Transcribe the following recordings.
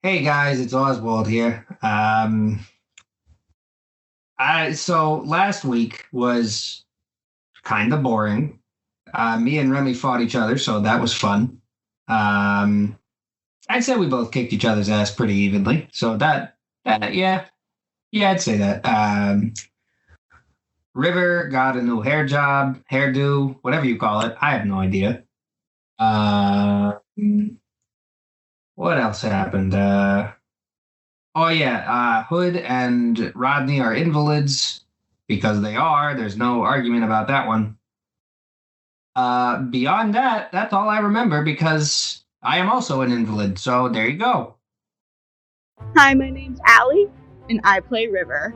Hey guys, it's Oswald here. So last week was kind of boring. Me and Remy fought each other, so that was fun. Um, I'd say we both kicked each other's ass pretty evenly. So yeah, I'd say that. River got a new hair job, hairdo, whatever you call it. I have no idea. What else happened? Hood and Rodney are invalids because they are. There's no argument about that one. Beyond that, that's all I remember because I am also an invalid. So there you go. Hi, my name's Allie, and I play River.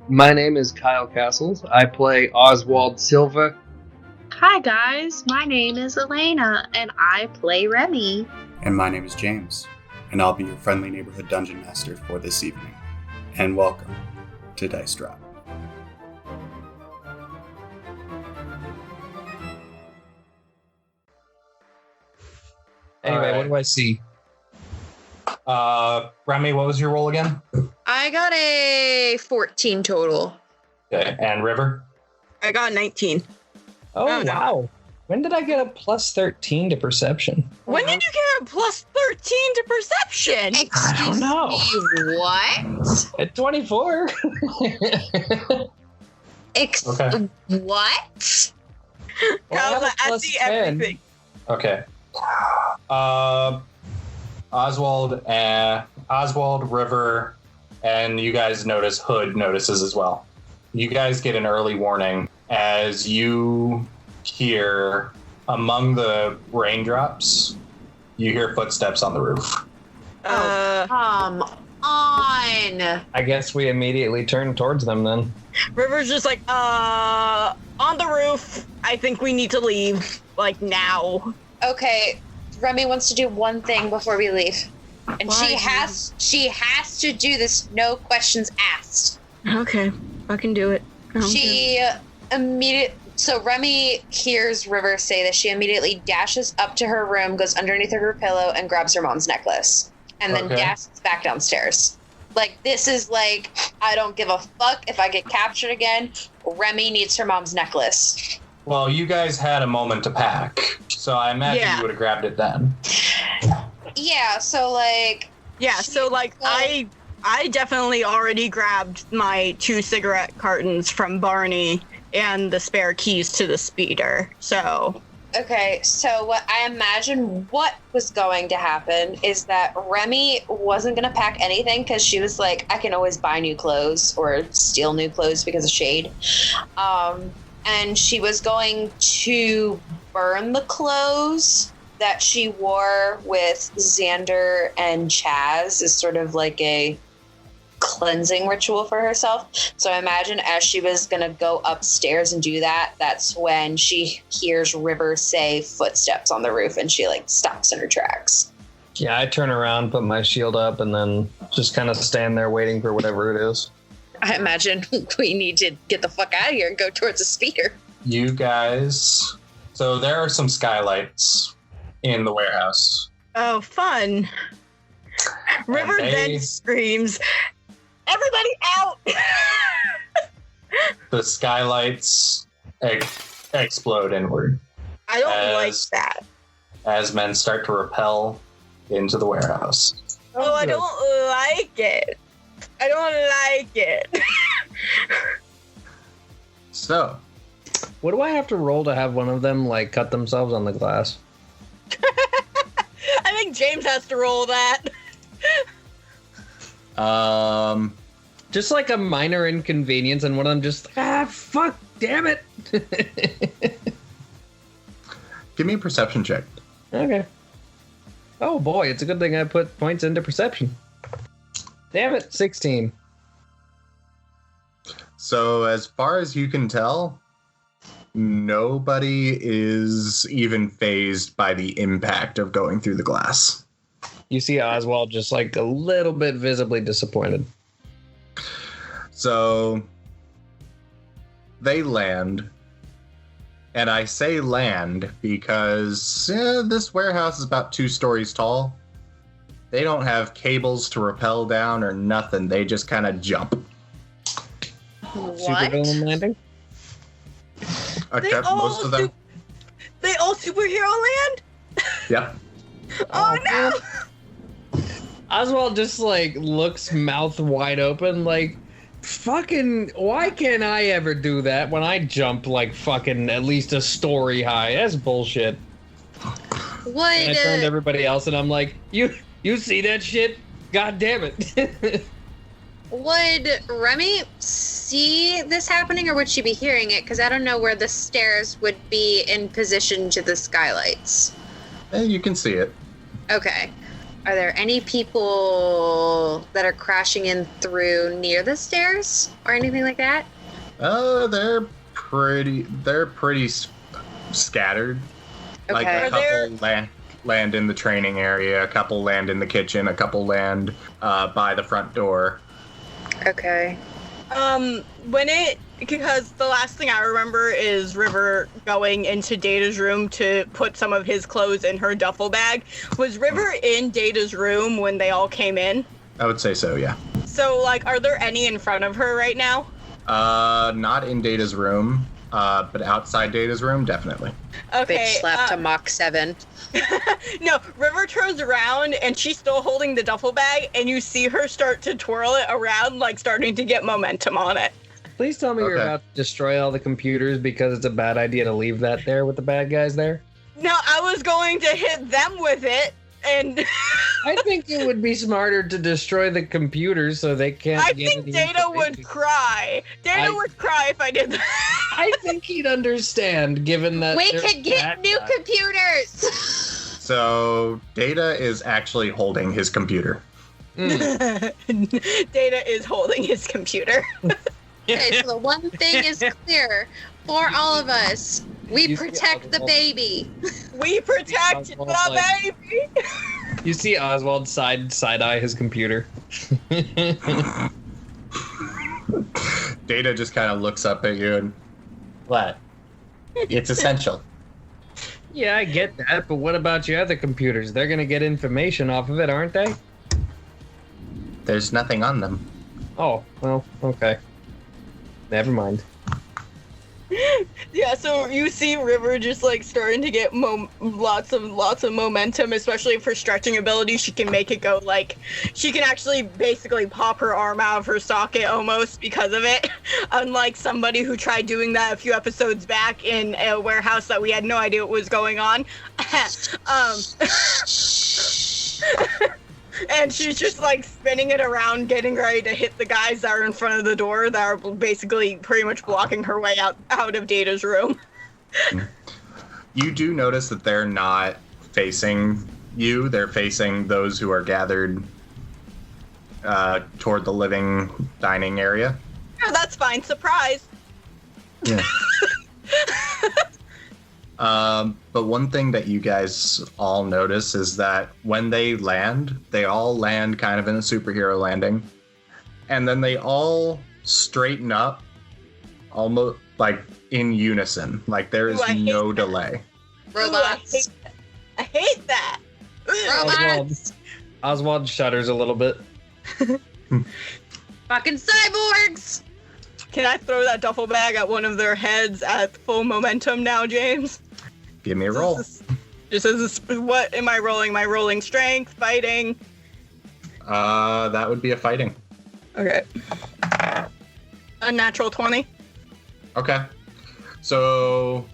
My name is Kyle Castles. I play Oswald Silva. Hi guys, my name is Elena, and I play Remy. And my name is James, and I'll be your friendly neighborhood dungeon master for this evening. And welcome to Dice Drop. Anyway, What do I see? Remy, what was your roll again? I got a 14 total. Okay, and River? I got 19. Oh, no. wow. When did I get a plus 13 to perception? When did you get a plus 13 to perception? I don't know. What? At 24. Okay. What? Kyle's I I have a see plus 10. everything. Okay. Oswald, River, and you guys notice Hood notices as well. You guys get an early warning as you hear among the raindrops, you hear footsteps on the roof. Come on. I guess we immediately turn towards them then. River's just like, on the roof. I think we need to leave, like, now. Okay, Remy wants to do one thing before we leave. And Why? she has to do this, no questions asked. Okay, I can do it. So Remy hears River say that she immediately dashes up to her room, goes underneath her pillow, and grabs her mom's necklace. And then dashes back downstairs. Like, this is like, I don't give a fuck if I get captured again. Remy needs her mom's necklace. Well, you guys had a moment to pack, so I imagine you would have grabbed it then. Yeah, so like... Yeah, so like, I definitely already grabbed my 2 cigarette cartons from Barney and the spare keys to the speeder, so... Okay, so what I imagine what was going to happen is that Remy wasn't going to pack anything because she was like, I can always buy new clothes or steal new clothes because of Shade. And she was going to burn the clothes that she wore with Xander and Chaz as sort of like a cleansing ritual for herself. So I imagine as she was going to go upstairs and do that, that's when she hears River say footsteps on the roof and she like stops in her tracks. Yeah, I turn around, put my shield up, and then just kind of stand there waiting for whatever it is. I imagine we need to get the fuck out of here and go towards the speeder. You guys... So there are some skylights in the warehouse. Oh, fun. River then screams, everybody out! The skylights explode inward. I don't like that. As men start to rappel into the warehouse. Oh, I don't like it. I don't like it. So, what do I have to roll to have one of them like cut themselves on the glass? I think James has to roll that. Just like a minor inconvenience, and one of them just fuck, damn it. Give me a perception check. Okay. Oh boy, it's a good thing I put points into perception. Damn it, 16. So as far as you can tell, nobody is even fazed by the impact of going through the glass. You see Oswald just like a little bit visibly disappointed. So they land. And I say land because this warehouse is about 2 stories tall. They don't have cables to rappel down or nothing. They just kind of jump. What? Supervillain landing? Okay, most of them. They all superhero land? Yep. Oh no! Oswald just like looks mouth wide open, like, fucking, why can't I ever do that when I jump like fucking at least a story high? That's bullshit. Would And I turned to everybody else and I'm like, you see that shit? God damn it. would Remy see this happening, or would she be hearing it? Because I don't know where the stairs would be in position to the skylights. You can see it. Okay. Are there any people that are crashing in through near the stairs or anything like that? They're pretty scattered. Okay. Like a couple land in the training area, a couple land in the kitchen, a couple land by the front door. Okay. Because the last thing I remember is River going into Data's room to put some of his clothes in her duffel bag. Was River in Data's room when they all came in? I would say so, yeah. So, like, are there any in front of her right now? Not in Data's room, but outside Data's room, definitely. Okay. Bitch slapped a Mach 7. No, River turns around and she's still holding the duffel bag, and you see her start to twirl it around, like starting to get momentum on it. Please tell me you're Okay. about to destroy all the computers because it's a bad idea to leave that there with the bad guys there. No, I was going to hit them with it, and I think it would be smarter to destroy the computers so they can't I get think any Data would information. cry. Data would cry if I did that. I think he'd understand, given that We there's could get bad new guys. computers! So Data is actually holding his computer. Data is holding his computer. Okay, so the one thing is clear for all of us. We You see protect the Oswald. baby. We protect Oswald, the like- baby. You see Oswald side-eye his computer. Data just kind of looks up at you and, what? It's essential. Yeah, I get that, but what about your other computers? They're gonna get information off of it, aren't they? There's nothing on them. Oh, well, okay. Never mind. Yeah, so you see River just like starting to get lots of momentum, especially for stretching ability. She can make it go like she can actually basically pop her arm out of her socket almost because of it. Unlike somebody who tried doing that a few episodes back in a warehouse that we had no idea what was going on. And she's just like spinning it around, getting ready to hit the guys that are in front of the door that are basically pretty much blocking her way out of Data's room. You do notice that they're not facing you. They're facing those who are gathered toward the living dining area. Oh, that's fine. Surprise. Yeah. But one thing that you guys all notice is that when they land, they all land kind of in a superhero landing. And then they all straighten up almost like in unison. Like there is Ooh, I hate no that. delay. Robots. I hate that. Robots. Oswald shudders a little bit. Fucking cyborgs. Can I throw that duffel bag at one of their heads at full momentum now, James? Give me a roll. Just as what am I rolling? Am I rolling strength, fighting? That would be a fighting. Okay. A natural 20. Okay. So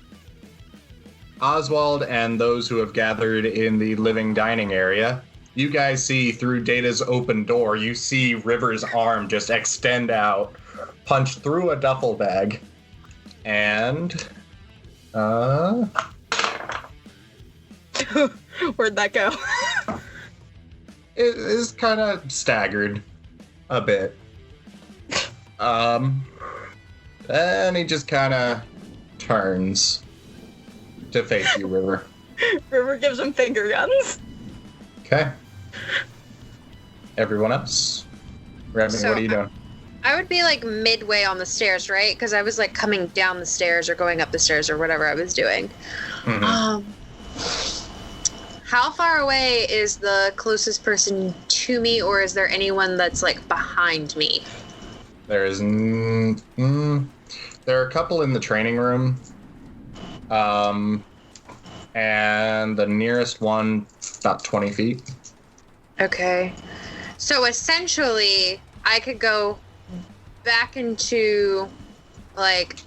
Oswald and those who have gathered in the living dining area, you guys see through Data's open door, you see River's arm just extend out, punch through a duffel bag, and Where'd that go? it is kind of staggered a bit. And he just kind of turns to face you, River. River gives him finger guns. Okay. Everyone else? Remy, So, what are you doing? I would be like midway on the stairs, right? Because I was like coming down the stairs or going up the stairs or whatever I was doing. Mhm. How far away is the closest person to me, or is there anyone that's like behind me? There is. There are a couple in the training room. And the nearest one, about 20 feet. Okay. So essentially, I could go back into, like,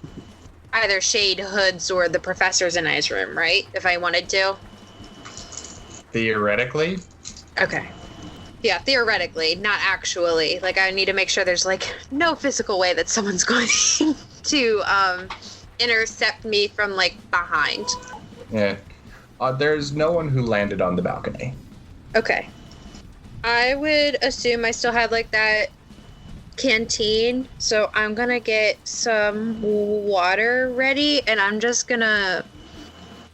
either Shade, Hood's, or the professor's and I's room, right? If I wanted to. Theoretically. Okay. Yeah, theoretically, not actually. Like, I need to make sure there's, like, no physical way that someone's going to, intercept me from, like, behind. Yeah. There's no one who landed on the balcony. Okay. I would assume I still had, like, that canteen, so I'm gonna get some water ready, and I'm just gonna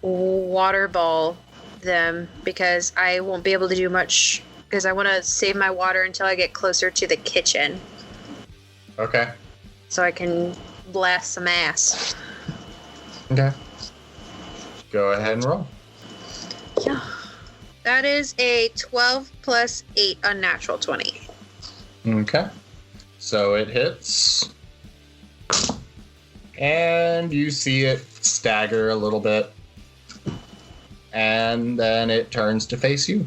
water ball them, because I won't be able to do much, because I want to save my water until I get closer to the kitchen. Okay. So I can blast some ass. Okay. Go ahead and roll. Yeah. That is a 12 plus 8 unnatural 20. Okay. So it hits. And you see it stagger a little bit. And then it turns to face you.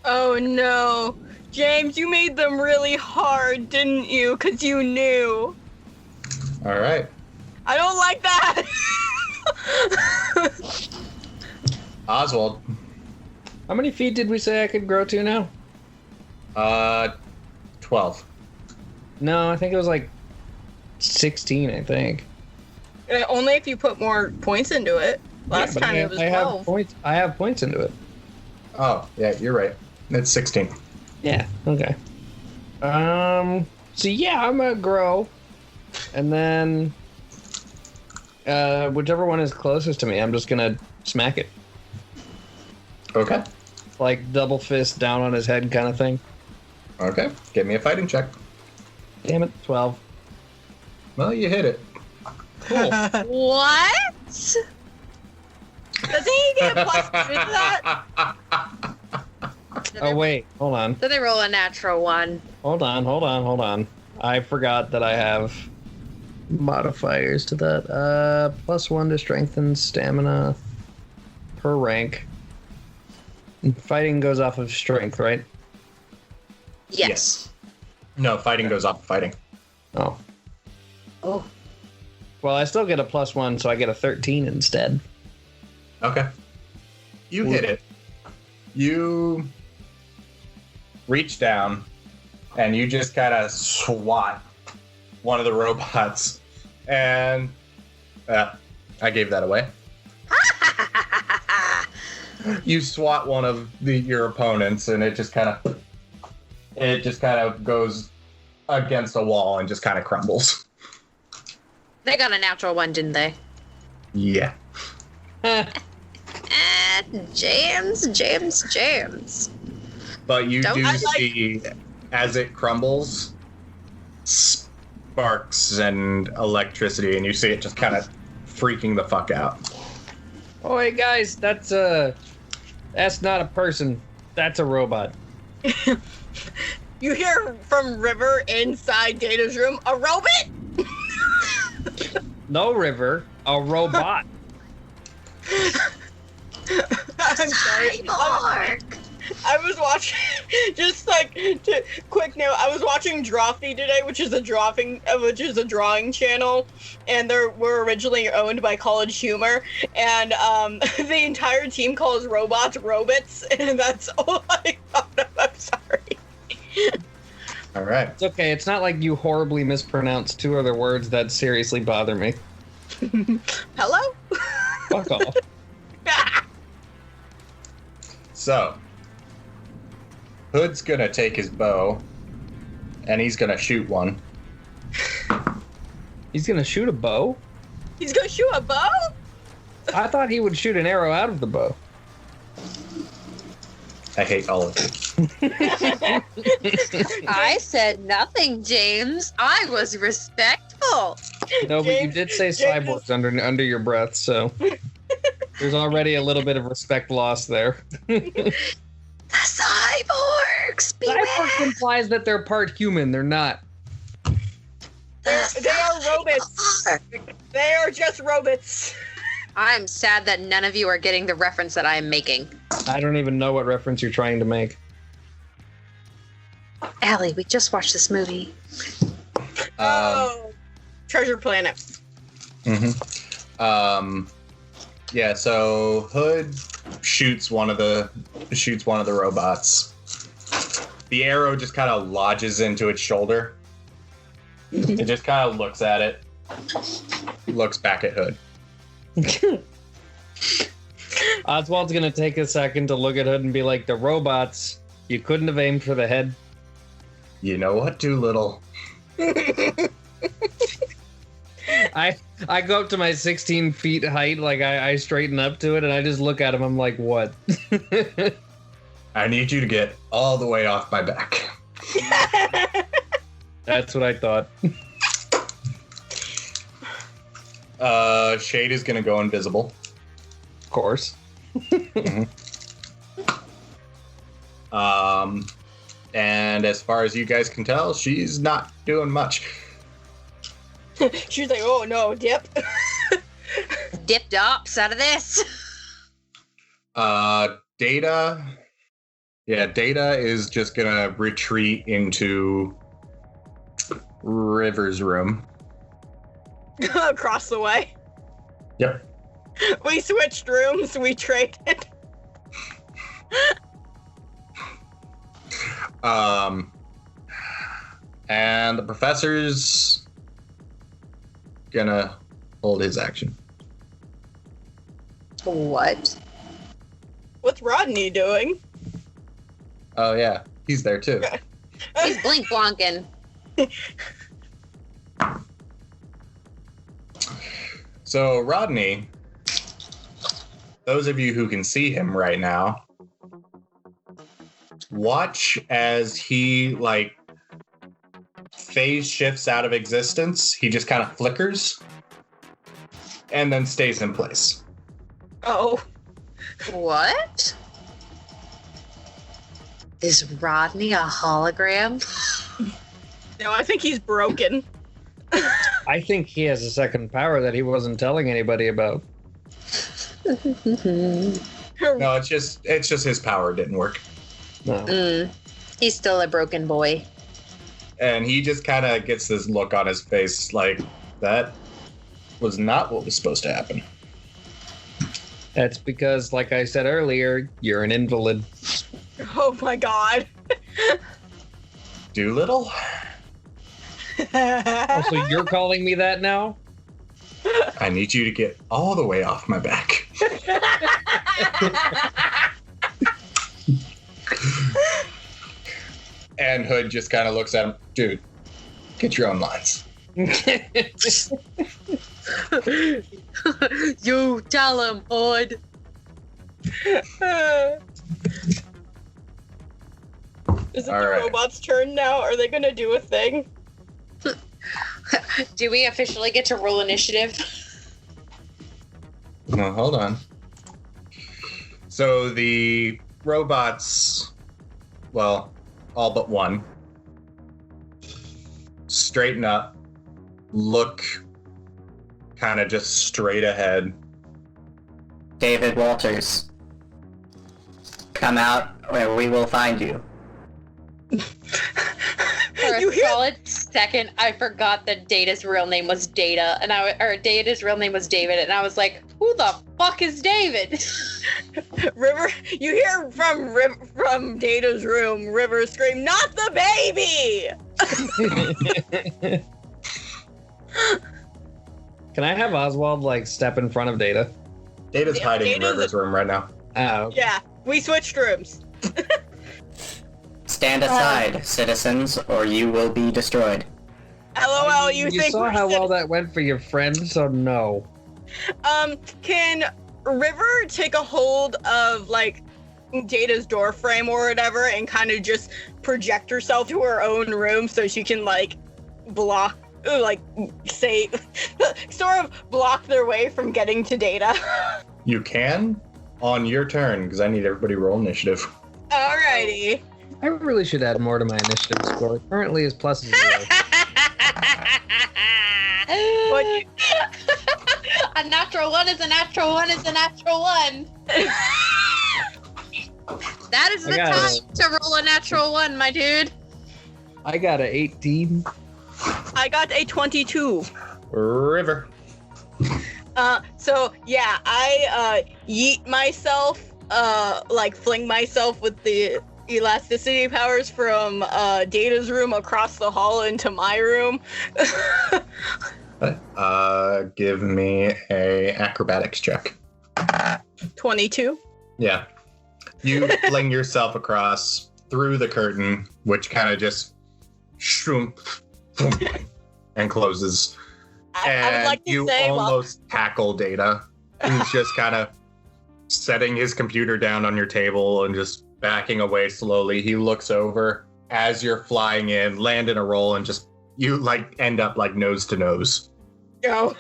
Oh no. James, you made them really hard, didn't you? Because you knew. All right. I don't like that. Oswald. How many feet did we say I could grow to now? 12. No, I think it was like 16, I think. Only if you put more points into it. Last time it was 12. I have points into it. Oh, yeah, you're right. It's 16. Yeah, okay. So yeah, I'm gonna grow. And then whichever one is closest to me, I'm just gonna smack it. Okay. Like double fist down on his head kind of thing. Okay. Give me a fighting check. Damn it, 12. Well, you hit it. Cool. What? Doesn't he get a plus 2 to that? Oh wait, hold on. So they roll a natural 1. Hold on. I forgot that I have modifiers to that. +1 to strength and stamina per rank. Fighting goes off of strength, right? Yes. No, fighting goes off of fighting. Oh. Oh. Well, I still get a +1, so I get a 13 instead. Okay. You hit it. You reach down and you just kind of swat one of the robots. And I gave that away. You swat one of your opponents, and it just kind of goes against a wall and just kind of crumbles. They got a natural 1, didn't they? Yeah. James. But you Don't do I see, as it crumbles, sparks and electricity, and you see it just kind of freaking the fuck out. Oh, hey guys, that's not a person. That's a robot. You hear from River inside Data's room, a robot? No, River, a robot. I'm sorry. I was watching, just like, quick note, I was watching Drawfee today, which is a drawing channel, and they were originally owned by College Humor, and the entire team calls robots robots, and that's all I thought of. I'm sorry. All right. It's okay. It's not like you horribly mispronounced 2 other words that seriously bother me. Hello? Fuck off. So, Hood's gonna take his bow, and he's gonna shoot one. He's gonna shoot a bow? He's gonna shoot a bow? I thought he would shoot an arrow out of the bow. I hate all of you. I said nothing, James. I was respectful. No, but you did say cyborgs under your breath, so. There's already a little bit of respect lost there. The cyborgs! Beware! Cyborg implies that they're part human. They're not. They are robots. They are just robots. I'm sad that none of you are getting the reference that I am making. I don't even know what reference you're trying to make. Allie, we just watched this movie. Treasure Planet. Yeah, so Hood shoots one of the robots. The arrow just kind of lodges into its shoulder. It just kind of looks at it. Looks back at Hood. Oswald's gonna take a second to look at Hood and be like, the robots, you couldn't have aimed for the head. You know what, Doolittle? I go up to my 16 feet height, like I straighten up to it, and I just look at him. I'm like, what? I need you to get all the way off my back. That's what I thought. Shade is gonna go invisible. Of course. And as far as you guys can tell, she's not doing much. She's like, oh no, dip. Dip dops out of this. Data. Yeah, Data is just gonna retreat into River's room. Across the way. Yep. We switched rooms. We traded. And the professor's gonna hold his action. What? What's Rodney doing? Oh yeah, he's there too. He's blink blonking. So Rodney, those of you who can see him right now, watch as he phase shifts out of existence. He just kind of flickers and then stays in place. Oh. What? Is Rodney a hologram? No, I think he's broken. I think he has a second power that he wasn't telling anybody about. No, it's just his power didn't work. No. He's still a broken boy. And he just kind of gets this look on his face like, that was not what was supposed to happen. That's because, like I said earlier, you're an invalid. Oh my god. Doolittle? Oh, so you're calling me that now? I need you to get all the way off my back. And Hood just kind of looks at him. Dude, get your own lines. You tell him, Hood. Is it All the right. robot's turn now? Are they gonna do a thing? Do we officially get to roll initiative? No, hold on. So the robots, well, all but one, straighten up, look kind of just straight ahead. David Walters, come out where we will find you. For You a hear- solid second, I forgot that Data's real name was Data, or Data's real name was David, and I was like, "Who the fuck is David?" River, you hear from Data's room, River scream, "Not the baby!" Can I have Oswald step in front of Data? Data's Yeah, hiding in Data's- River's room right now. Oh. Yeah, we switched rooms. Stand aside, citizens, or you will be destroyed. LOL, you think saw we're how sit- well that went for your friend, so no. Can River take a hold of Data's door frame or whatever and kind of just project herself to her own room so she can block sort of block their way from getting to Data? You can on your turn, because I need everybody to roll initiative. Alrighty. I really should add more to my initiative score. Currently is +0. What? A natural one is a natural one is a natural one. That is the time to roll a natural one, my dude. I got an 18. I got a 22. River. So yeah, I yeet myself, like fling myself with the elasticity powers from Data's room across the hall into my room. Give me a acrobatics check. 22. Yeah. You fling yourself across through the curtain, which kind of just shroom and closes. I would like to you say, almost tackle Data. He's just kind of setting his computer down on your table and just backing away slowly. He looks over as you're flying in, land in a roll, and just you like end up like nose to nose. Yo.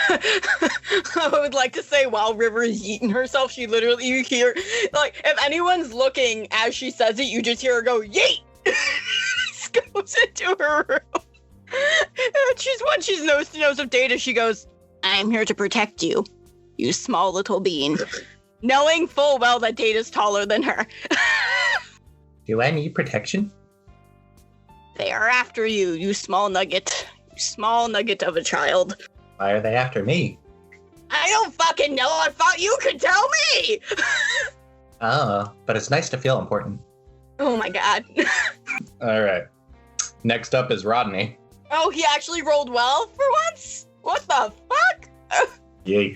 I would like to say while River is eating herself, she literally, you hear, like, if anyone's looking as she says it, you just hear her go, yeet! She goes into her room. And when she's nose to nose with Data, she goes, I'm here to protect you, you small little bean. Knowing full well that Data's taller than her. Do I need protection? They are after you, you small nugget. You small nugget of a child. Why are they after me? I don't fucking know. I thought you could tell me. Oh, but it's nice to feel important. Oh my god. All right. Next up is Rodney. Oh, he actually rolled well for once? What the fuck? Yay.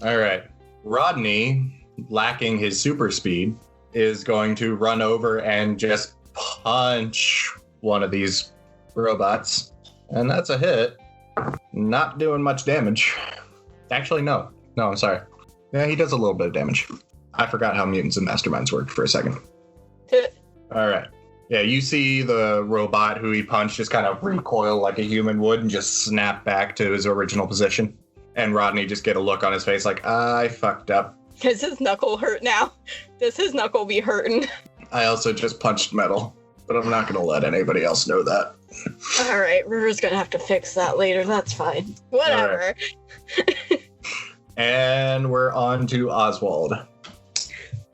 All right. Rodney, lacking his super speed, is going to run over and just punch one of these robots. And that's a hit. Not doing much damage. Actually, no. No, I'm sorry. Yeah, he does a little bit of damage. I forgot how mutants and masterminds worked for a second. All right. Yeah, you see the robot who he punched just kind of recoil like a human would and just snap back to his original position. And Rodney just get a look on his face like, I fucked up. Does his knuckle hurt now? Does his knuckle be hurting? I also just punched metal, but I'm not going to let anybody else know that. All right, River's going to have to fix that later. That's fine. Whatever. Right. And we're on to Oswald.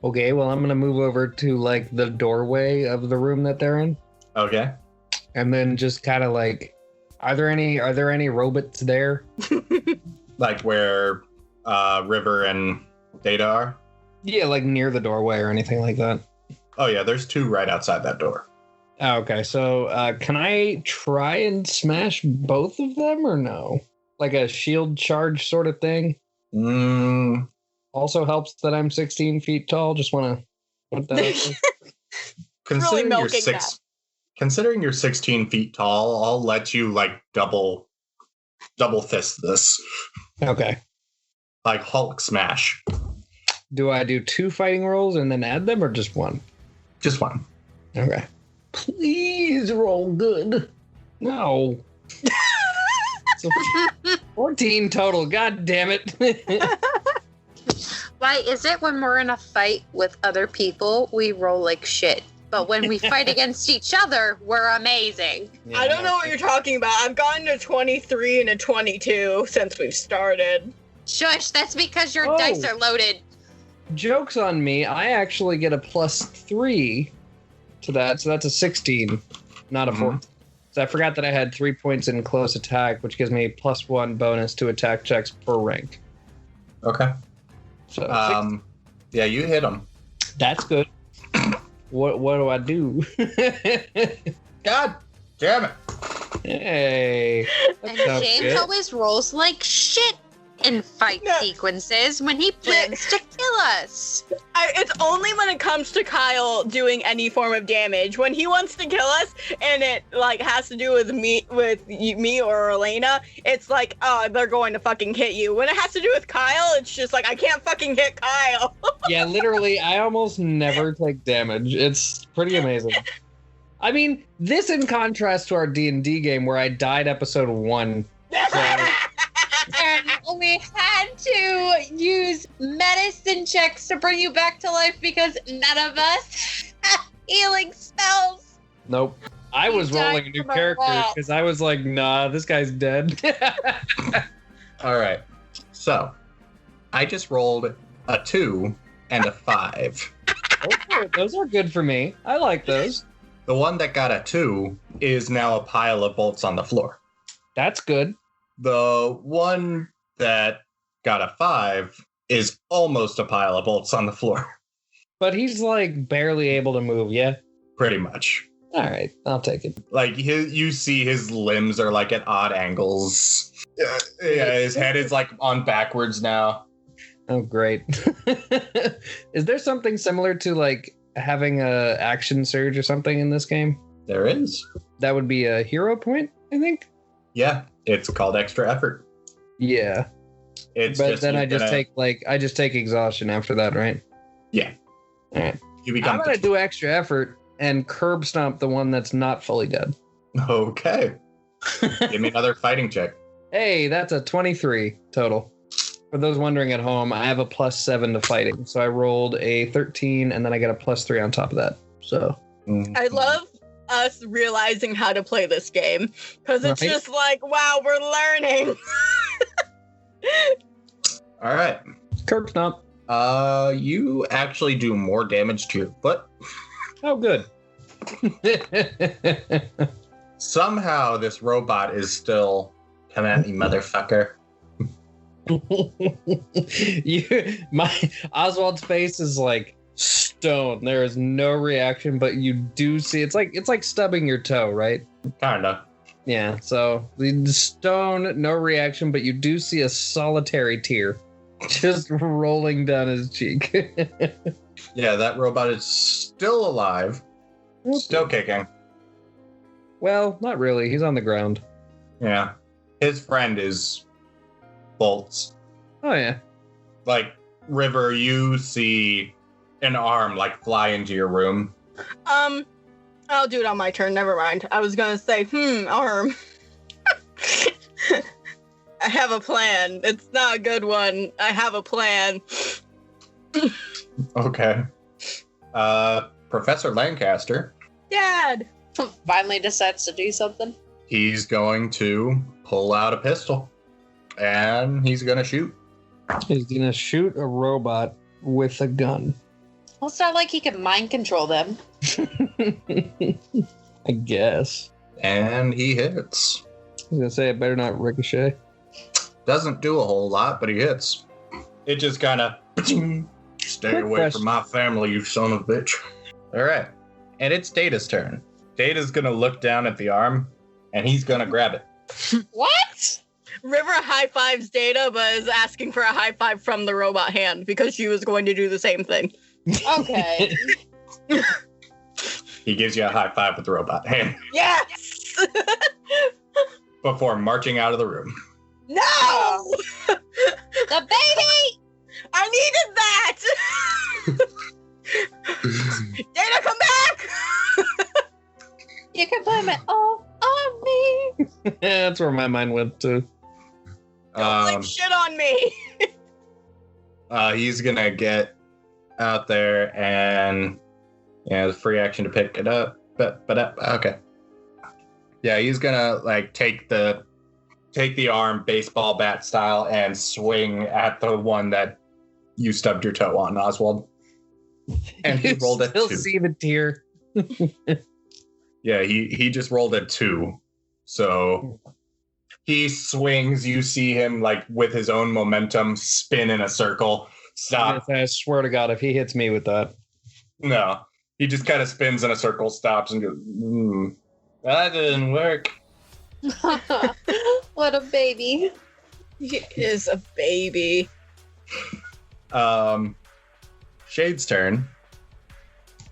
Okay, well, I'm going to move over to, like, the doorway of the room that they're in. Okay. And then just kind of, like, are there any robots there? Like where River and Data are? Yeah, like near the doorway or anything like that. Oh, yeah, there's two right outside that door. Oh, okay, so can I try and smash both of them or no? Like a shield charge sort of thing? Also helps that I'm 16 feet tall. Just want to put that out there. Considering you're 16 feet tall, I'll let you like double fist this. Okay. Like Hulk smash. Do I do 2 fighting rolls and then add them or just 1? Just 1. Okay. Please roll good. No. So 14 total. God damn it. Why is it when we're in a fight with other people, we roll like shit? But when we fight against each other, we're amazing. Yeah, I don't know what you're talking about. I've gotten a 23 and a 22 since we've started. Shush, that's because your dice are loaded. Joke's on me. I actually get a +3 to that, so that's a 16, not a 4. So I forgot that I had 3 points in close attack, which gives me +1 bonus to attack checks per rank. Okay. So yeah, you hit him. That's good. What do I do? God damn it. Hey. And James always rolls like shit in fight sequences when he plans to kill us. It's only when it comes to Kyle doing any form of damage. When he wants to kill us and it like has to do with me or Elena, it's like, oh, they're going to fucking hit you. When it has to do with Kyle, it's just like, I can't fucking hit Kyle. Yeah, literally, I almost never take damage. It's pretty amazing. I mean, this in contrast to our D&D game where I died episode 1. So... And we had to use medicine checks to bring you back to life because none of us have healing spells. Nope. I was You died rolling a new from a character rat. because I was like, nah, this guy's dead. All right. So, I just rolled a 2 and a 5. Those are good for me. I like those. The one that got a 2 is now a pile of bolts on the floor. That's good. The one that got a 5 is almost a pile of bolts on the floor. But he's like barely able to move, yeah? Pretty much. All right, I'll take it. Like, you see his limbs are like at odd angles. Yeah, his head is like on backwards now. Oh, great. Is there something similar to like having a action surge or something in this game? There is. That would be a hero point, I think? Yeah, it's called extra effort. Yeah. It's But just then I you're just gonna- take exhaustion after that, right? Yeah. All right. You I'm become gonna do extra effort and curb stomp the one that's not fully dead. Okay. Give me another fighting check. Hey, that's a 23 total. For those wondering at home, I have a +7 to fighting. So I rolled a 13 and then I got a +3 on top of that. So I love us realizing how to play this game because it's Right. just like, wow, we're learning. All right. curb stomp. You actually do more damage to your foot. Oh, good. Somehow this robot is still come at me, motherfucker. My Oswald's face is like stone. There is no reaction, but you do see it's like stubbing your toe, right? Kinda. Yeah. So the stone, no reaction, but you do see a solitary tear just rolling down his cheek. Yeah, that robot is still alive. Still kicking. Well, not really. He's on the ground. Yeah. His friend is Bolts. Oh yeah. Like, River, you see an arm like fly into your room. I'll do it on my turn. Never mind. I was gonna say, arm. I have a plan. It's not a good one. I have a plan. Okay. Professor Lancaster, Dad. Finally decides to do something. he's going to pull out a pistol. And he's gonna shoot. He's gonna shoot a robot with a gun. Well, it's not like he can mind control them. I guess. And he hits. I was gonna say it better not ricochet. Doesn't do a whole lot, but he hits. It just kind of stay Quick away question. from my family, you son of a bitch. All right, and it's Data's turn. Data's gonna look down at the arm, and he's gonna grab it. What? River high fives Data, but is asking for a high five from the robot hand because she was going to do the same thing. Okay. He gives you a high five with the robot hand Yes! before marching out of the room. No! The baby! I needed that! Data, come back! You can blame it all on me. That's where my mind went to. Don't blame shit on me! He's gonna get out there and the free action to pick it up. But okay. Yeah, he's gonna like take the arm baseball bat style and swing at the one that you stubbed your toe on, Oswald. And he You rolled a still 2. see the tear. Yeah, he just rolled a 2. So he swings, you see him like with his own momentum spin in a circle. Stop. I swear to God, if he hits me with that. No. He just kind of spins in a circle, stops, and goes, that didn't work. What a baby. He is a baby. Shade's turn.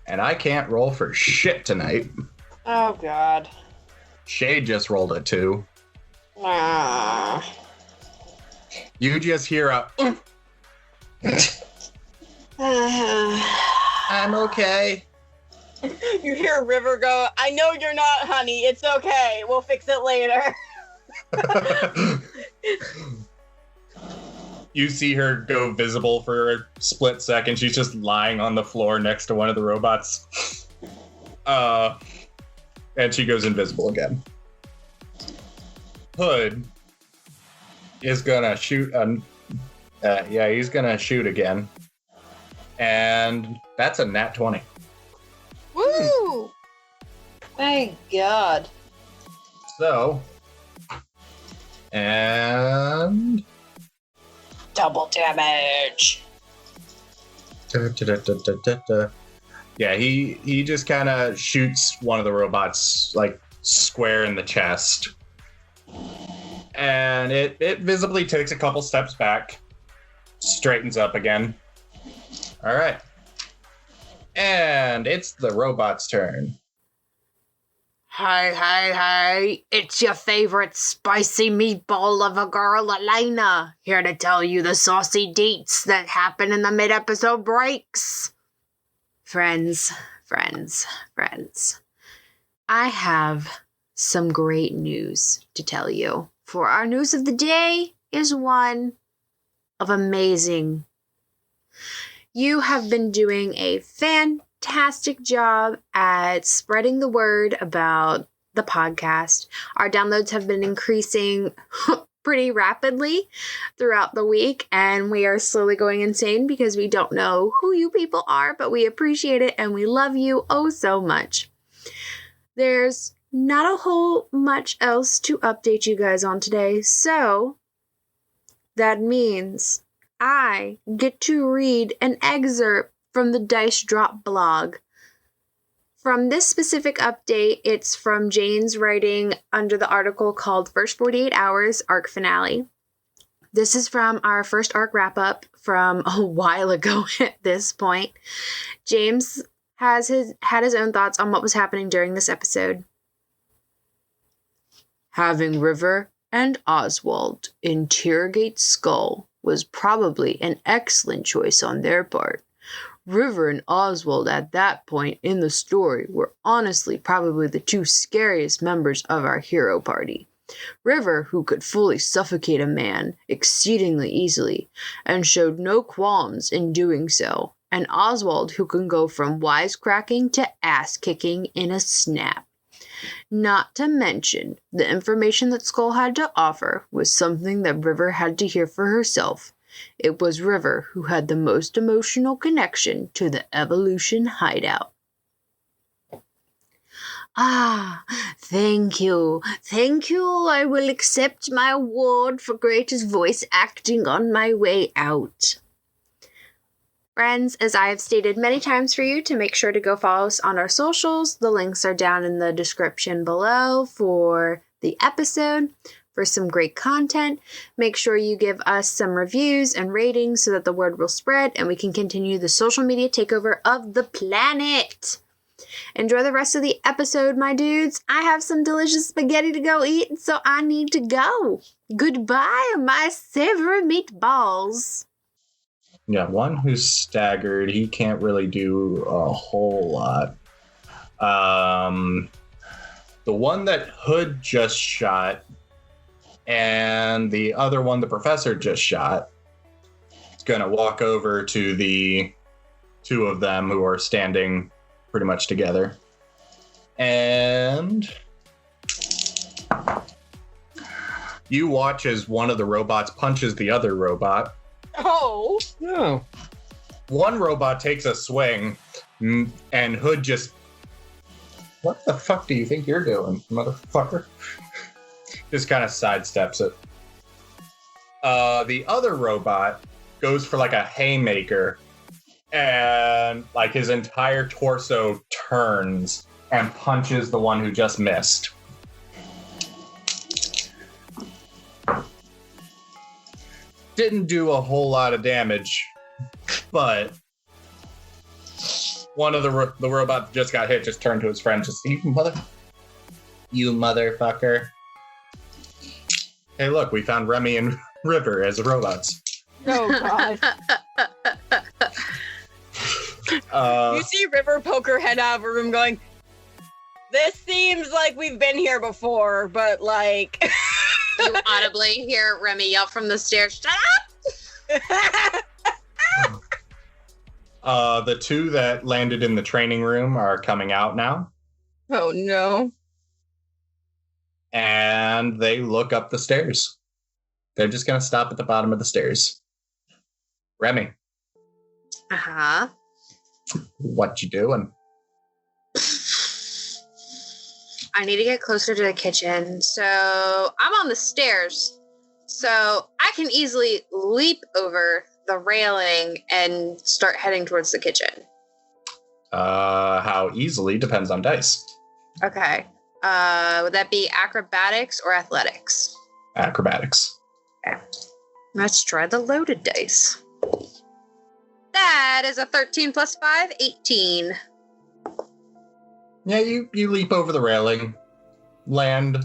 And I can't roll for shit tonight. Oh, God. Shade just rolled a 2. Ah. You just hear a, I'm okay. You hear River go, I know you're not, honey. It's okay. We'll fix it later. You see her go visible for a split second. She's just lying on the floor next to one of the robots. And she goes invisible again. Hood is gonna shoot. He's gonna shoot again. And that's a nat 20. Woo! Thank God. So, and Double damage. Yeah, he just kind of shoots one of the robots like square in the chest, and it visibly takes a couple steps back, straightens up again. All right, and it's the robot's turn. Hey, it's your favorite spicy meatball of a girl, Elena, here to tell you the saucy deets that happen in the mid-episode breaks. Friends, I have some great news to tell you. For our news of the day is one of amazing. You have been doing a fantastic job at spreading the word about the podcast. Our downloads have been increasing pretty rapidly throughout the week, and we are slowly going insane because we don't know who you people are, but we appreciate it and we love you oh so much. There's not a whole much else to update you guys on today, so that means I get to read an excerpt from the Dice Drop blog. From this specific update, it's from Jane's writing under the article called First 48 Hours Arc Finale. This is from our first arc wrap-up from a while ago at this point. James had his own thoughts on what was happening during this episode. Having River and Oswald interrogate Skull was probably an excellent choice on their part. River and Oswald at that point in the story were honestly probably the two scariest members of our hero party. River, who could fully suffocate a man exceedingly easily, and showed no qualms in doing so, and Oswald, who can go from wisecracking to ass-kicking in a snap. Not to mention, the information that Skull had to offer was something that River had to hear for herself. It was River who had the most emotional connection to the Evolution hideout. Ah, thank you. I will accept my award for greatest voice acting on my way out. Friends, as I have stated many times for you to make sure to go follow us on our socials, the links are down in the description below for the episode. For some great content, make sure you give us some reviews and ratings so that the word will spread and we can continue the social media takeover of the planet. Enjoy the rest of the episode, my dudes. I have some delicious spaghetti to go eat, so I need to go. Goodbye, my savory meatballs. Yeah, one who's staggered. He can't really do a whole lot. The one that Hood just shot, and the other one the professor just shot, is going to walk over to the two of them who are standing pretty much together. And you watch as one of the robots punches the other robot. Oh. No. One robot takes a swing, and Hood just... What the fuck do you think you're doing, motherfucker? Just kind of sidesteps it. The other robot goes for like a haymaker, and like his entire torso turns and punches the one who just missed. Didn't do a whole lot of damage, but one of the robot that just got hit just turned to his friend, just, you motherfucker. Hey, look, we found Remy and River as robots. Oh, God. You see River poke her head out of a room going, this seems like we've been here before, but like... You audibly hear Remy yell from the stairs, "Shut up!" The two that landed in the training room are coming out now, Oh no. and they look up the stairs. They're just gonna stop at the bottom of the stairs. Remy, Uh-huh. what you doing? I need to get closer to the kitchen. So I'm on the stairs. So I can easily leap over the railing and start heading towards the kitchen. How easily depends on dice. Okay. Would that be acrobatics or athletics? Acrobatics. Okay. Let's try the loaded dice. That is a 13 plus 5, 18. Yeah, you leap over the railing, land,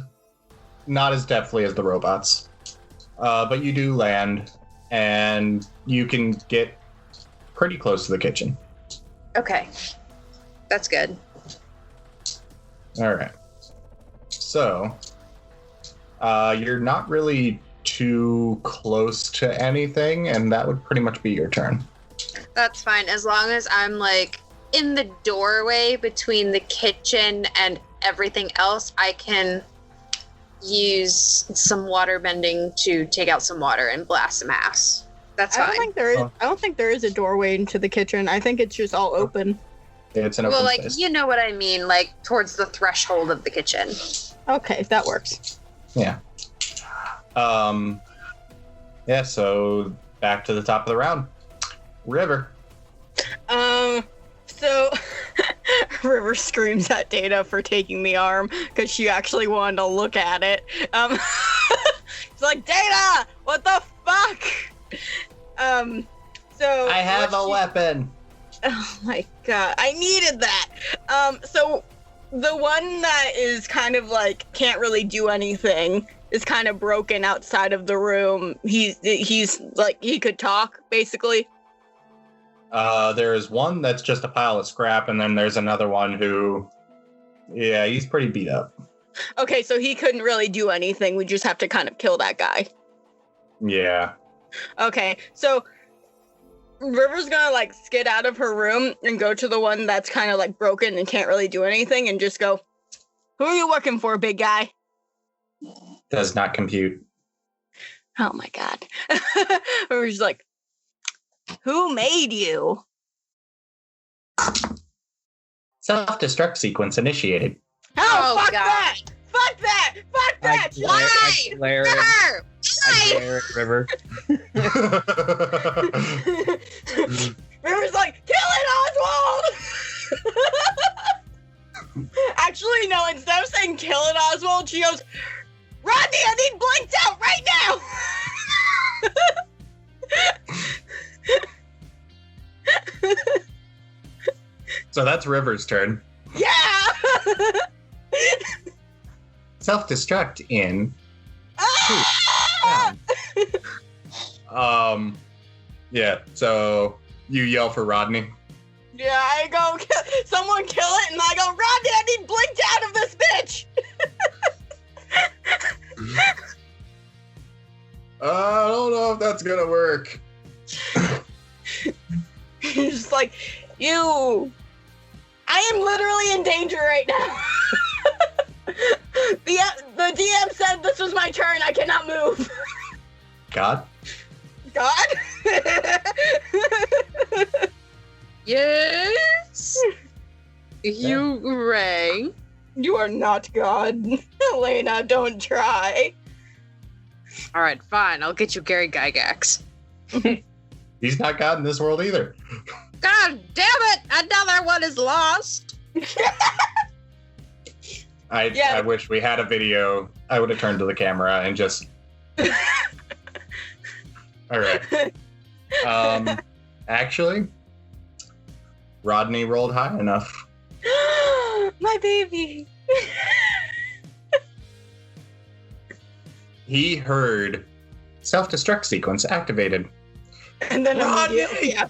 not as deftly as the robots, but you do land, and you can get pretty close to the kitchen. Okay. That's good. All right. So, you're not really too close to anything, and that would pretty much be your turn. That's fine. As long as I'm like in the doorway between the kitchen and everything else, I can use some water bending to take out some water and blast some ass. That's I fine. don't think there is a doorway into the kitchen. I think it's just all open. It's an open Well, like, space. you know what I mean, like towards the threshold of the kitchen. Okay, that works. Yeah. Yeah, so back to the top of the round. River. So River screams at Data for taking the arm because she actually wanted to look at it. It's like, Data, what the fuck? So I have what a she- weapon. Oh my god, I needed that. So the one that is kind of like can't really do anything is kind of broken outside of the room. He's like he could talk basically. There is one that's just a pile of scrap, and then there's another one who, yeah, he's pretty beat up. Okay, so he couldn't really do anything. We just have to kind of kill that guy. Yeah. Okay, so River's gonna like skid out of her room and go to the one that's kind of like broken and can't really do anything and just go, "Who are you working for, big guy?" Does not compute. Oh my god. River's like, "Who made you?" Self-destruct sequence initiated. Oh, fuck God. that! Fuck that! Fuck that! I glare at- River! I glare at River. River's like, "Kill it, Oswald!" Actually, no, instead of saying "kill it, Oswald," she goes, "Rodney, I need blinked out right now!" So that's River's turn. Yeah! Self-destruct in. Ah! Yeah, so you yell for Rodney. Yeah, I go, someone kill it, and I go, "Rodney, I need blinked out of this bitch!" I don't know if that's gonna work. He's just like, I am literally in danger right now. The DM said this was my turn. I cannot move. God? God? Yes? You rang. You are not God. Elena, don't try. Alright, fine. I'll get you Gary Gygax. He's not God in this world either. God damn it! Another one is lost! I wish we had a video. I would have turned to the camera and just... Alright. Actually, Rodney rolled high enough. My baby. He heard self-destruct sequence activated. And then Rodney! Yeah.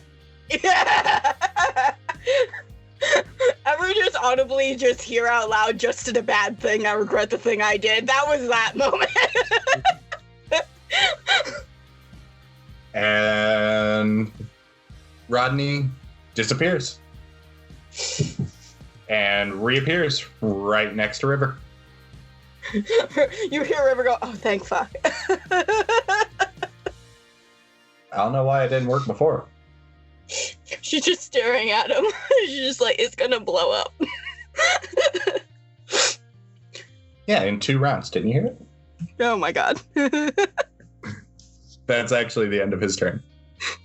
Ever just audibly just hear out loud, "Just did a bad thing. I regret the thing I did." That was that moment. And Rodney disappears and reappears right next to River. You hear River go, oh, thank fuck. I don't know why it didn't work before. She's just staring at him. She's just like, it's gonna blow up. Yeah, in 2 rounds. Didn't you hear it? Oh my god. That's actually the end of his turn.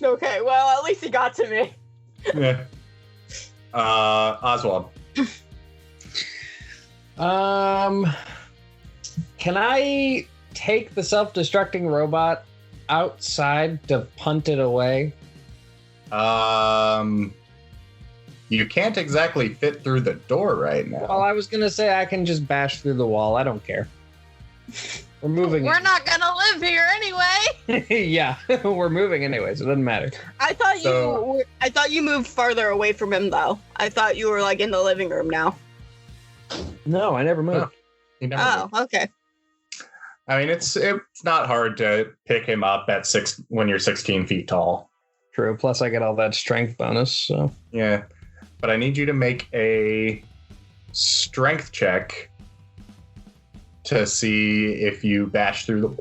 Okay, well, at least he got to me. Yeah. Oswald. Can I take the self-destructing robot outside to punt it away? You can't exactly fit through the door right now. Well, I was gonna say I can just bash through the wall. I don't care. We're moving. We're not gonna live here anyway. Yeah, we're moving anyway, so it doesn't matter. I thought you moved farther away from him though. I thought you were like in the living room now. No, I never moved. Oh, you never moved. Okay. I mean, it's not hard to pick him up at 6 when you're 16 feet tall. True. Plus, I get all that strength bonus. So Yeah, but I need you to make a strength check to see if you bash through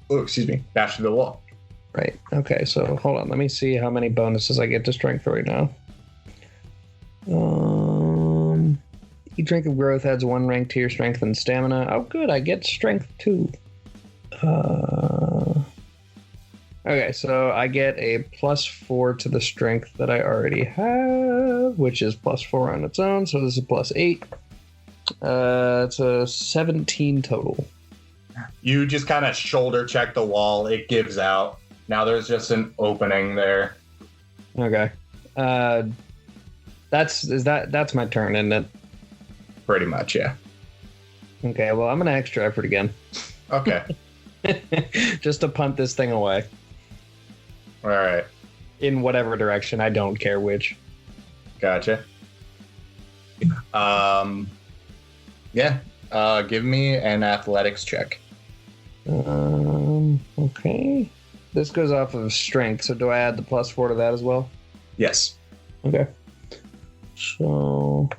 the wall. right. Okay. So hold on. Let me see how many bonuses I get to strength right now. Each drink of growth adds 1 rank to your strength and stamina. Oh, good. I get strength 2. Okay, so I get a +4 to the strength that I already have, which is +4 on its own. So this is +8. It's a 17 total. You just kind of shoulder check the wall. It gives out. Now there's just an opening there. Okay. That's my turn, isn't it? Pretty much, yeah. Okay, well, I'm gonna extra effort again. Okay. Just to punt this thing away. All right. In whatever direction, I don't care which. Gotcha. Yeah. Give me an athletics check. Okay. This goes off of strength, so do I add the +4 to that as well? Yes. Okay. So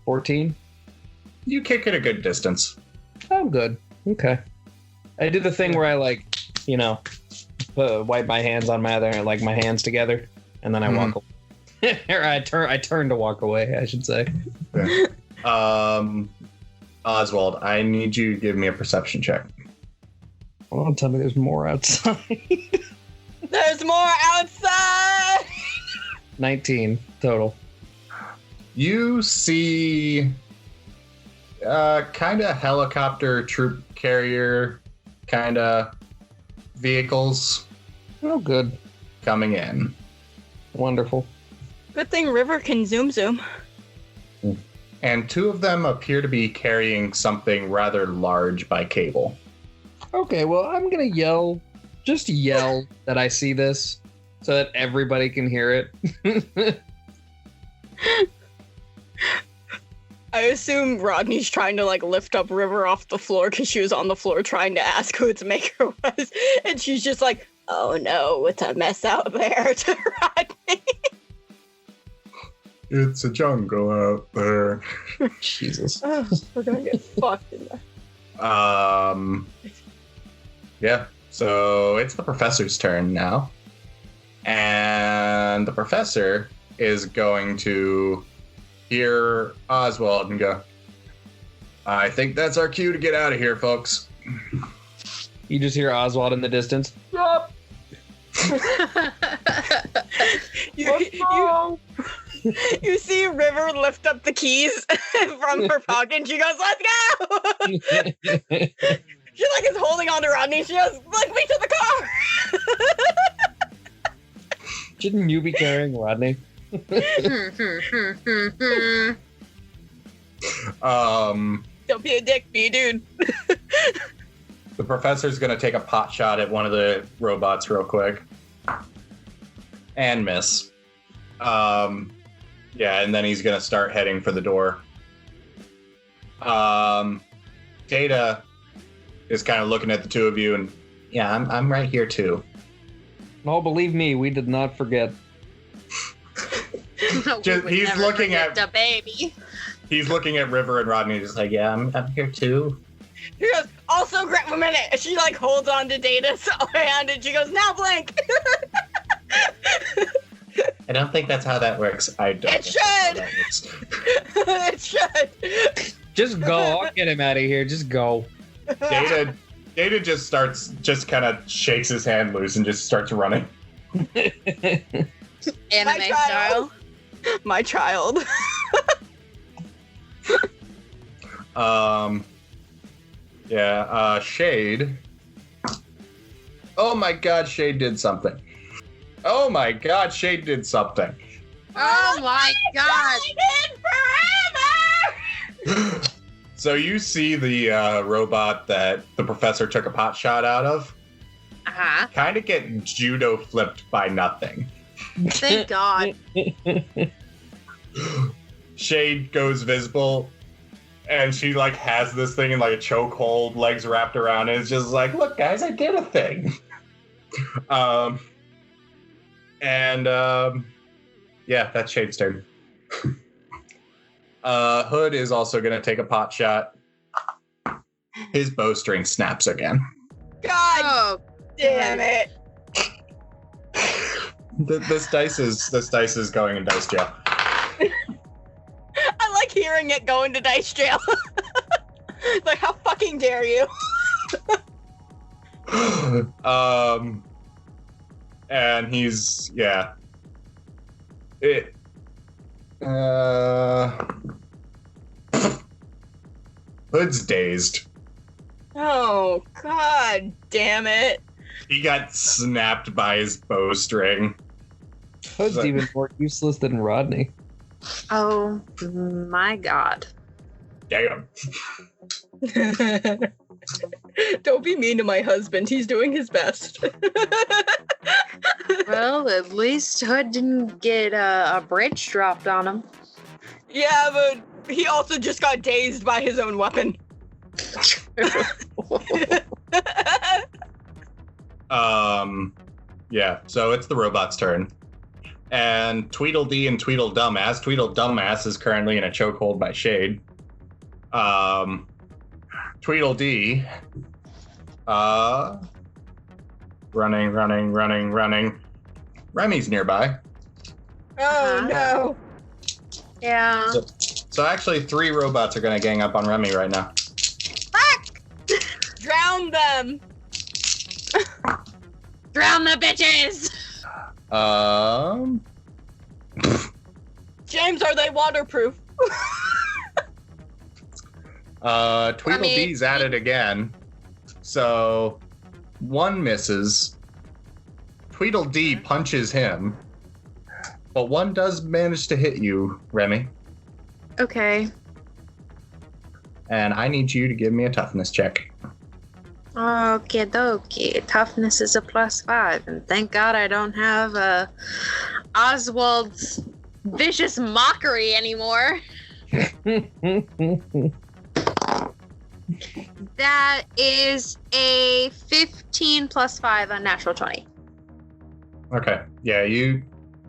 14. You kick it a good distance. I'm good. Okay. I do the thing where I wipe my hands on my other, like my hands together, and then I walk away. Or I turn to walk away, I should say. Yeah. Oswald, I need you to give me a perception check. Well, tell me there's more outside. There's more outside! 19 total. You see kind of helicopter troop carrier kind of vehicles Oh, good. coming in. Wonderful. Good thing River can zoom. And 2 of them appear to be carrying something rather large by cable. Okay, well, I'm gonna yell that I see this so that everybody can hear it. I assume Rodney's trying to lift up River off the floor because she was on the floor trying to ask who its maker was, and she's just like, "Oh no, it's a mess out there," to Rodney. It's a jungle out there. Jesus. Oh, we're gonna get fucked in there. Yeah. So it's the professor's turn now. And the professor is going to hear Oswald and go, I think that's our cue to get out of here, folks. You just hear Oswald in the distance. Yup. You see River lift up the keys from her pocket and she goes, "Let's go!" She is holding on to Rodney. She goes, "Let me to the car!" Shouldn't you be carrying Rodney? Don't be a dick, be a dude. The professor's going to take a pot shot at one of the robots real quick. And miss. Yeah, and then he's going to start heading for the door. Data is kind of looking at the 2 of you and, yeah, I'm right here too. Oh, believe me, we did not forget. He's looking at the baby. He's looking at River and Rodney, just like, yeah, I'm here too. He goes, also grab a minute. And she like holds on to Data's hand and she goes, now blink. I don't think that's how that works. I don't. It should. It should. Just go. I'll get him out of here. Just go. Data just kind of shakes his hand loose and just starts running. Anime style. My child. Shade. Oh my god, Shade did something. Oh my god, Shade did something. Oh my god. Forever! So you see the robot that the professor took a pot shot out of Uh-huh. kind of get judo flipped by nothing. Thank God. Shade goes visible, and she like has this thing in like a chokehold, legs wrapped around it. It's just like, look, guys, I did a thing. Yeah, that's Shade's turn. Hood is also gonna take a pot shot. His bowstring snaps again. God Oh, damn it. This dice is going in dice jail. I like hearing it go into dice jail. Like, how fucking dare you? And he's Hood's dazed. Oh, god damn it. He got snapped by his bowstring. Hood's even more useless than Rodney. oh my God. Damn. Don't be mean to my husband. He's doing his best. Well, at least Hood didn't get a bridge dropped on him. Yeah, but he also just got dazed by his own weapon. So it's the robot's turn. And Tweedledee and Tweedledumbass. Tweedledumbass is currently in a chokehold by Shade. Tweedledee. Running. Remy's nearby. Oh no. Yeah. So actually 3 robots are gonna gang up on Remy right now. Fuck! Drown them. Drown the bitches! James, are they waterproof? Tweedledee's at it again. So 1 misses. Tweedledee punches him. But 1 does manage to hit you, Remy. Okay. And I need you to give me a toughness check. Okay, dokie. Toughness is a +5, and thank God I don't have Oswald's vicious mockery anymore. That is a 15 +5 unnatural 20. Okay. Yeah,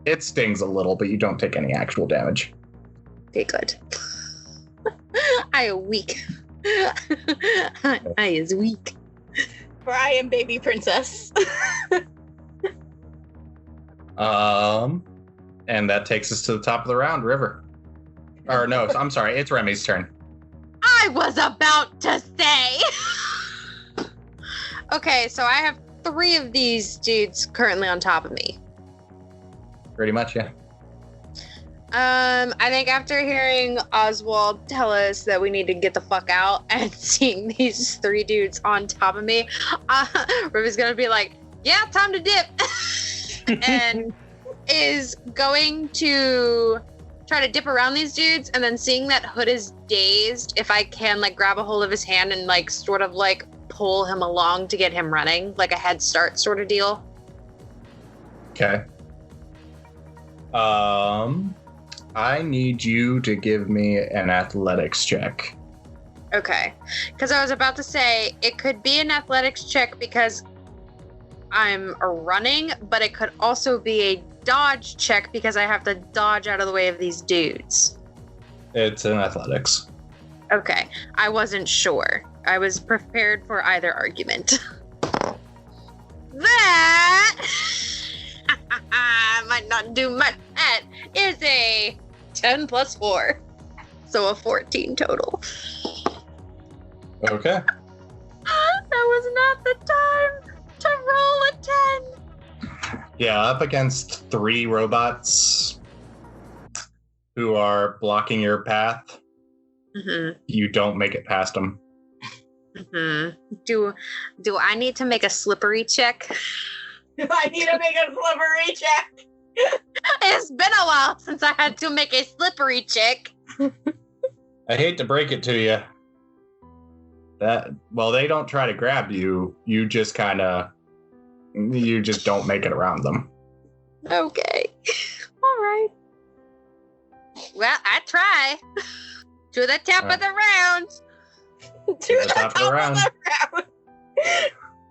it stings a little, but you don't take any actual damage. Okay, good. I am weak. I is weak. For I am baby princess. And that takes us to the top of the round, River. Or no, I'm sorry, it's Remy's turn. I was about to say. Okay, so I have 3 of these dudes currently on top of me. Pretty much, yeah. I think after hearing Oswald tell us that we need to get the fuck out and seeing these 3 dudes on top of me, River's gonna be like, yeah, time to dip. And is going to try to dip around these dudes, and then seeing that Hood is dazed, if I can like grab a hold of his hand and like sort of like pull him along to get him running, like a head start sort of deal. Okay. I need you to give me an athletics check. Okay, because I was about to say it could be an athletics check because I'm running, but it could also be a dodge check because I have to dodge out of the way of these dudes. It's in athletics. Okay, I wasn't sure. I was prepared for either argument. That might not do much. That is a 10 plus 4. So a 14 total. Okay. That was not the time to roll a 10. Yeah, up against 3 robots who are blocking your path. Mm-hmm. You don't make it past them. Mm-hmm. Do I need to make a slippery check? I need to make a slippery check. It's been a while since I had to make a slippery check. I hate to break it to you. They don't try to grab you. You just don't make it around them. Okay. All right. Well, I try. To the top of the round. To the top of the round.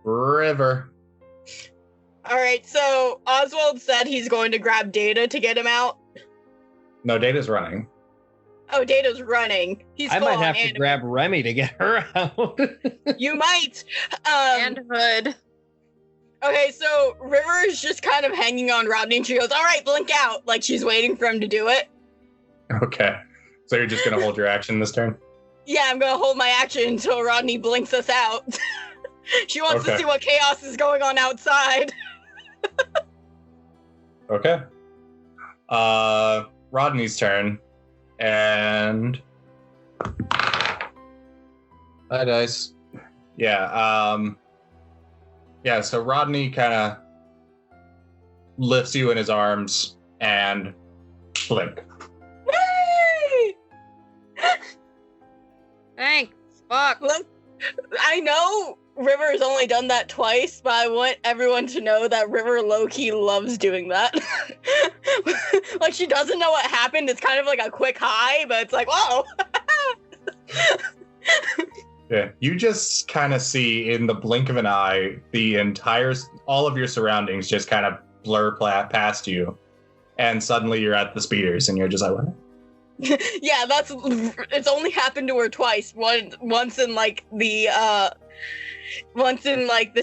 River. All right, so Oswald said he's going to grab Data to get him out. No, Data's running. Oh, Data's running. I might have to grab Remy to get her out. You might. And Hood. Okay, so River is just kind of hanging on Rodney, and she goes, all right, blink out. Like she's waiting for him to do it. Okay. So you're just going to hold your action this turn? Yeah, I'm going to hold my action until Rodney blinks us out. She wants to see what chaos is going on outside. Okay. Rodney's turn. And... Hi, dice. Yeah, so Rodney kind of lifts you in his arms and blink. Yay! Thanks. Fuck. Look, I know River's only done that twice, but I want everyone to know that River low-key loves doing that. Like, she doesn't know what happened. It's kind of like a quick high, but it's like, whoa! Yeah, you just kind of see in the blink of an eye all of your surroundings just kind of blur past you, and suddenly you're at the speeders, and you're just like, what? Yeah, it's only happened to her twice. Once in the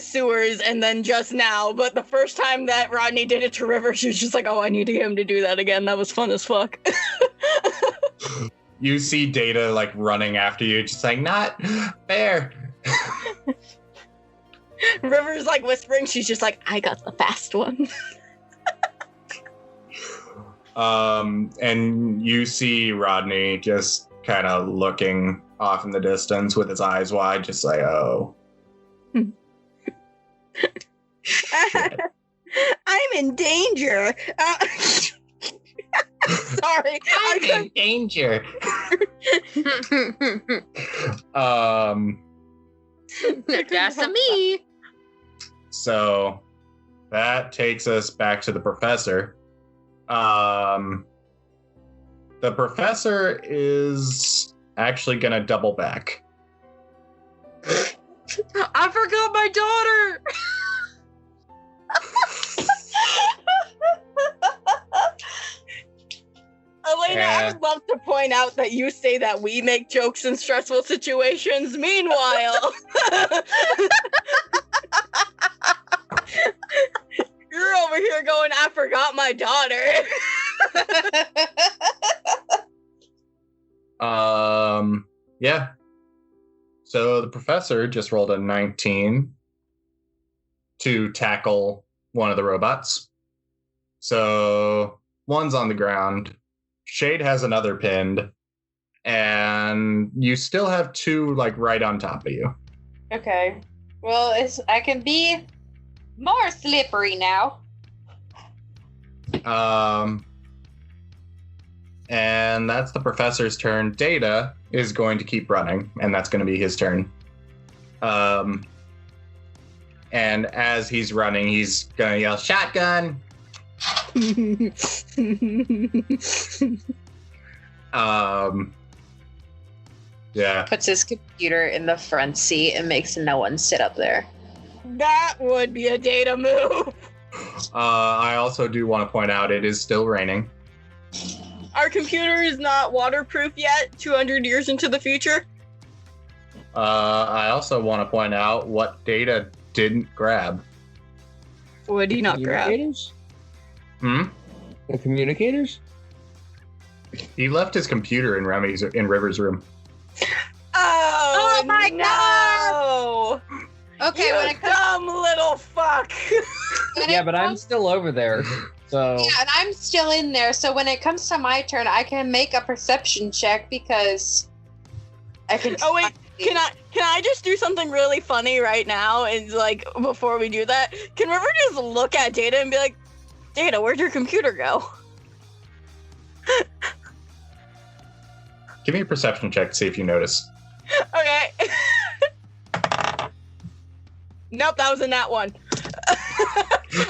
sewers, and then just now. But the first time that Rodney did it to River, she was just like, oh, I need to get him to do that again. That was fun as fuck. You see Data like running after you, just like, not fair. River's like whispering, she's just like, I got the fast one. And you see Rodney just kind of looking off in the distance with his eyes wide, just like, oh. I'm in danger. Sorry. I'm in danger. That's me. So that takes us back to the professor. The professor is actually gonna double back. I forgot my daughter. Elena, Yeah. I would love to point out that you say that we make jokes in stressful situations. Meanwhile, you're over here going, I forgot my daughter. Yeah. So the professor just rolled a 19 to tackle one of the robots. So one's on the ground. Shade has another pinned. And you still have 2 like right on top of you. Okay. Well, I can be more slippery now. And that's the professor's turn. Data is going to keep running, and that's going to be his turn. And as he's running, he's going to yell, shotgun! Yeah. Puts his computer in the front seat and makes no one sit up there. That would be a Data move. I also do want to point out it is still raining. Our computer is not waterproof yet, 200 years into the future. I also want to point out what Data didn't grab. Would he not grab? Communicators? Hmm? The communicators? He left his computer in River's room. Oh my no! Okay, You when it comes, dumb little fuck! when Yeah, it but I'm comes- still over there. So Yeah, and I'm still in there. So when it comes to my turn, I can make a perception check because I can. Oh wait, can I just do something really funny right now? And like before we do that, can River just look at Data and be like, Data, where'd your computer go? Give me a perception check to see if you notice. Okay. Nope, that was in that one.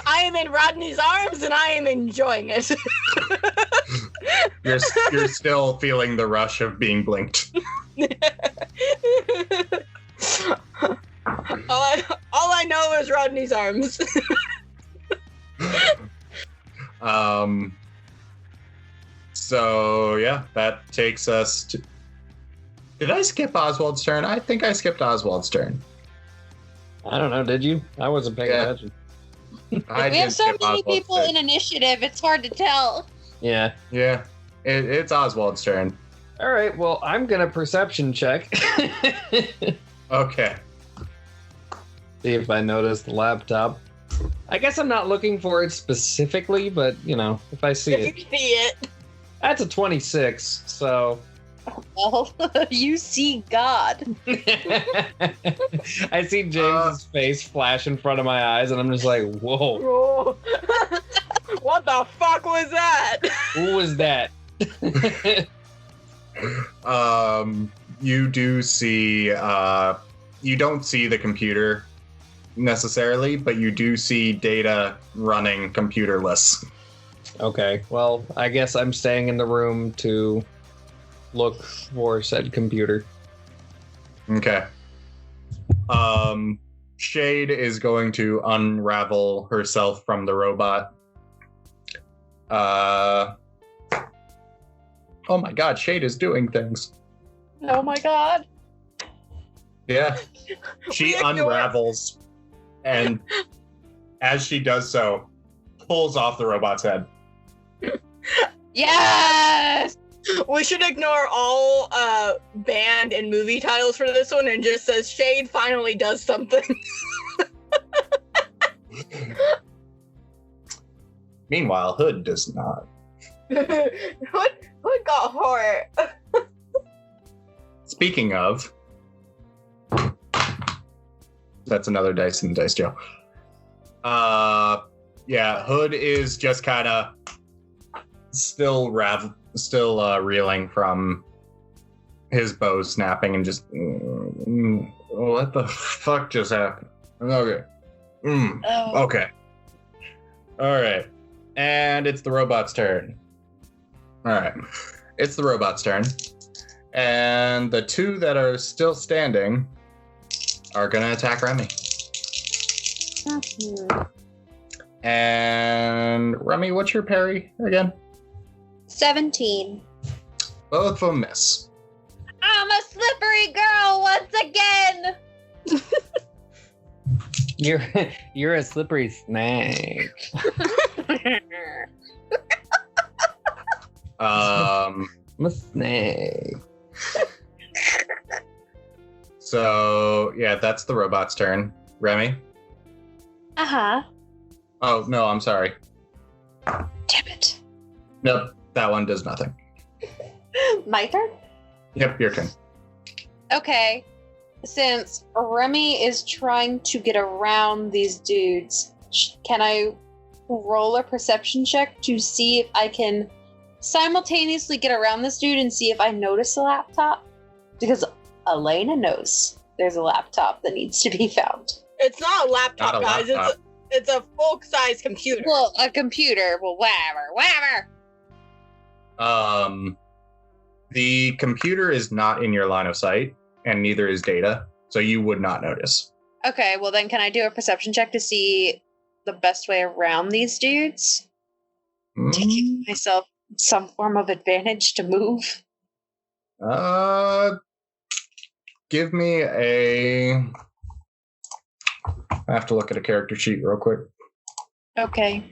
I am in Rodney's arms and I am enjoying it. You're still feeling the rush of being blinked. all I know is Rodney's arms. So yeah, that takes us to. Did I skip Oswald's turn? I think I skipped Oswald's turn. I don't know, did you? I wasn't paying Yeah. attention. I we did have so skip many Oswald's people turn. in initiative. It's hard to tell. Yeah. Yeah, it's Oswald's turn. All right, well, I'm going to perception check. Okay. See if I notice the laptop. I guess I'm not looking for it specifically, but, you know, if I see If it. you see it. That's a 26, so... Well, you see God. I see James's face flash in front of my eyes, and I'm just like, whoa, Oh. What the fuck was that? who was that? You do see, you don't see the computer necessarily, but you do see Data running computerless. Okay, well, I guess I'm staying in the room to look for said computer. Okay. Shade is going to unravel herself from the robot. Oh my god, Shade is doing things. Oh my God. Yeah. She We ignore- unravels, and as she does so, pulls off the robot's head. Yes. We should ignore all band and movie titles for this one and just says Shade finally does something. Meanwhile, Hood does not. What got hurt? Speaking of, that's another dice in the dice jail. Yeah, Hood is just kind of still reeling from his bow snapping and just what the fuck just happened? Okay. Oh. Okay. All right. And it's the robot's turn. All right. It's the robot's turn. And the two that are still standing are going to attack Remy. And Remy, what's your parry again? 17. Both of them miss. I'm a slippery girl once again. You're a slippery snake. I'm a snake. So, yeah, that's the robot's turn. Remy? Uh-huh. Oh, no, I'm sorry. Damn it. Nope, that one does nothing. My turn? Yep, your turn. Okay. Since Remy is trying to get around these dudes, can I roll a perception check to see if I can simultaneously get around this dude and see if I notice a laptop? Because Elena knows there's a laptop that needs to be found. It's not a laptop, Not a guys. laptop. It's a full-size computer. Well, a computer. Well, whatever. The computer is not in your line of sight, and neither is Data, so you would not notice. Okay, well then can I do a perception check to see the best way around these dudes? To give myself some form of advantage to move? Give me a... I have to look at a character sheet real quick. Okay.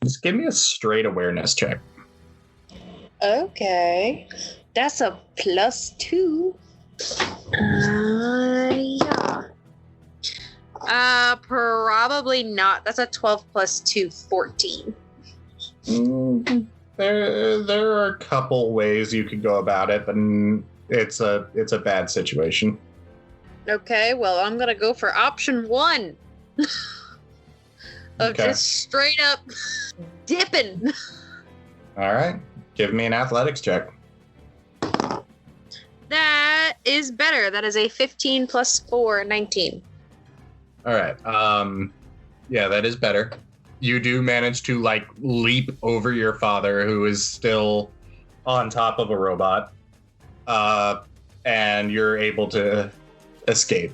Just give me a straight awareness check. Okay. That's a +2. Yeah. Probably not. That's a 12 plus 2, 14. There are a couple ways you could go about it, but it's a bad situation. Okay, well, I'm gonna go for option 1. Of Okay. just straight up dipping. All right. Give me an athletics check. That is better. That is a 15 plus 4, 19. All right. Yeah, that is better. You do manage to like leap over your father, who is still on top of a robot, and you're able to escape.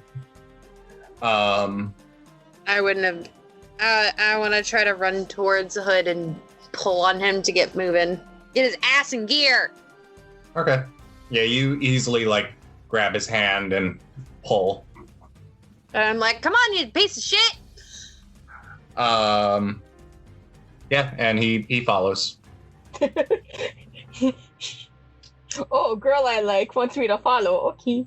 I wouldn't have. I want to try to run towards the hood and pull on him to get moving. Get his ass in gear. Okay. Yeah, you easily like grab his hand and pull. And I'm like, come on, you piece of shit. Yeah, and he follows. Oh, girl I like wants me to follow. Okay.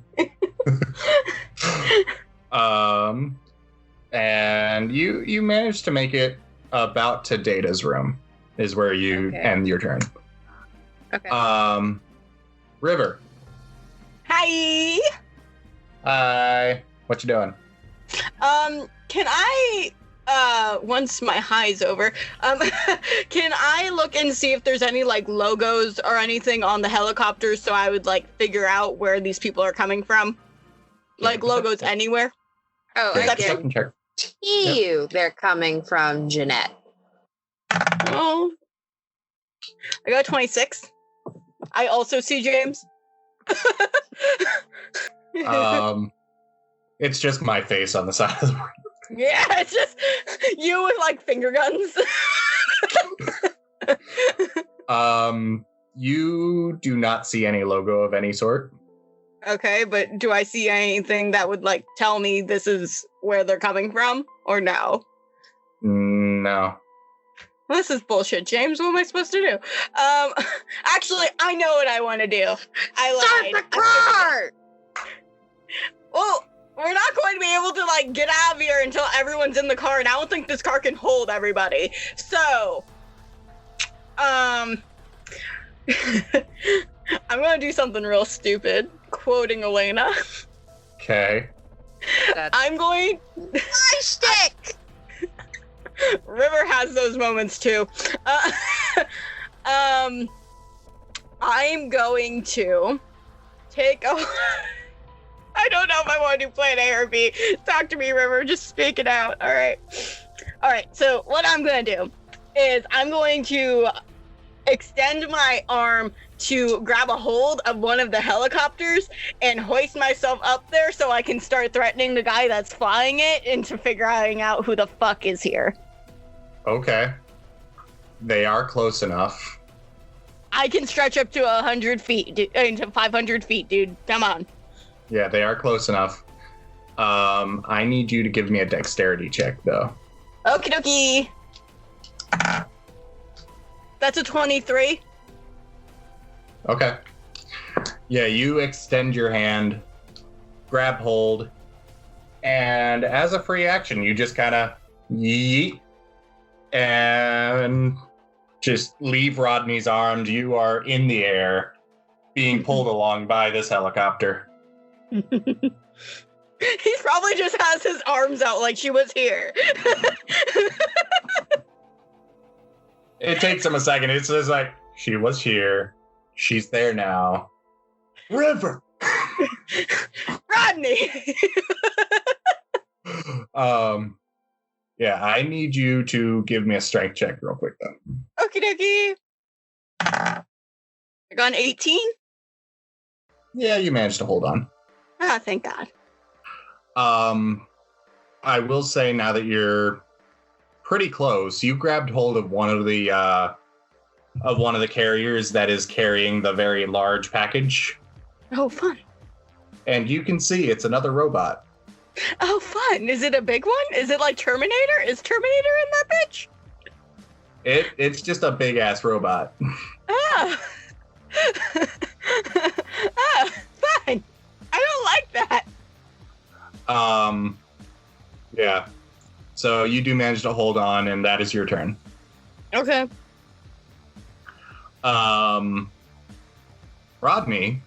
And you managed to make it about to Data's room, is where you end your turn. Okay. River. Hi. Hi. What you doing? Can I once my high's over, can I look and see if there's any like logos or anything on the helicopters so I would like figure out where these people are coming from? Like logos anywhere? Oh, I Perception. guarantee you they're coming from Jeanette. Oh. I got 26. I also see James. It's just my face on the side of the room. Yeah, it's just you with like finger guns. You do not see any logo of any sort. Okay, but do I see anything that would like tell me this is where they're coming from, or no? No. This is bullshit, James. What am I supposed to do? Actually, I know what I want to do. I lied. Start the car! Well, we're not going to be able to like get out of here until everyone's in the car, and I don't think this car can hold everybody. So, I'm gonna do something real stupid. Quoting Elena. Okay. I'm going. My stick! River has those moments too. I'm going to take a. I don't know if I want to do plan A or B. Talk to me, River. Just speak it out. All right. So what I'm going to do is I'm going to extend my arm to grab a hold of one of the helicopters and hoist myself up there so I can start threatening the guy that's flying it into figuring out who the fuck is here. Okay. They are close enough. I can stretch up to 100 feet, to 500 feet, dude. Come on. Yeah, they are close enough. I need you to give me a dexterity check, though. Okie dokie. That's a 23. Okay. Yeah, you extend your hand, grab hold, and as a free action, you just kind of yeet and just leave Rodney's arms. You are in the air, being pulled along by this helicopter. He probably just has his arms out like she was here. It takes him a second. It's just like, she was here. She's there now. River! Rodney! Yeah, I need you to give me a strength check real quick, though. Okie dokie. I got an 18. Yeah, you managed to hold on. Ah, thank God. I will say now that you're pretty close, you grabbed hold of one of the carriers that is carrying the very large package. Oh, fun. And you can see it's another robot. Oh, fun. Is it a big one? Is it like Terminator? Is Terminator in that bitch? It's just a big ass robot. Ah. Ah, fine. I don't like that. Yeah. So you do manage to hold on, and that is your turn. Okay. Rodney.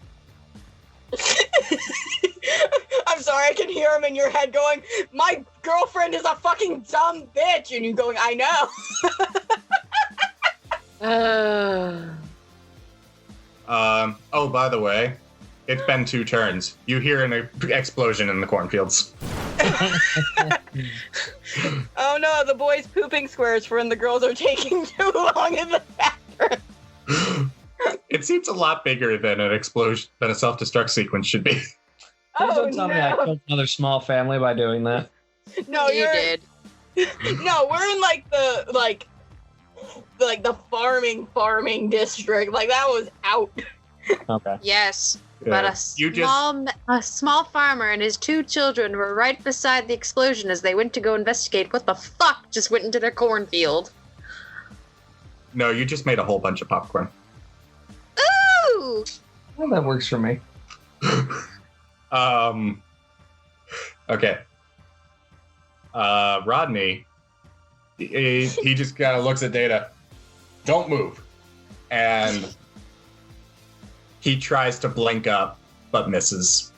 I'm sorry, I can hear him in your head going, my girlfriend is a fucking dumb bitch, and you going, I know. Oh, by the way, it's been 2 turns. You hear an explosion in the cornfields. Oh no, the boys pooping squares for when the girls are taking too long in the bathroom. It seems a lot bigger than an explosion, than a self-destruct sequence should be. Please Oh, don't tell me I no. killed another small family by doing that. No, You did. No, we're in like the farming district. Like that was out. Okay. Yes. Yeah. But You a small farmer and his 2 children were right beside the explosion as they went to go investigate what the fuck just went into their cornfield. No, you just made a whole bunch of popcorn. Ooh! Well, that works for me. Okay. Rodney, he just kind of looks at Data. Don't move. And he tries to blink up, but misses.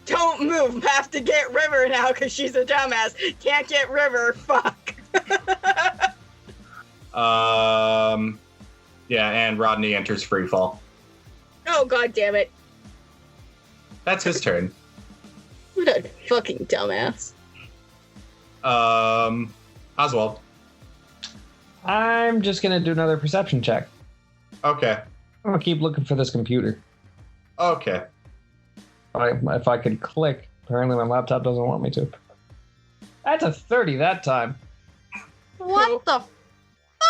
Don't move. Have to get River now because she's a dumbass. Can't get River. Fuck. Yeah, and Rodney enters free fall. Oh, god damn it. That's his turn. What a fucking dumbass. Oswald. I'm just gonna do another perception check. Okay. I'm gonna keep looking for this computer. Okay. If I could click, apparently my laptop doesn't want me to. That's a 30 that time. What the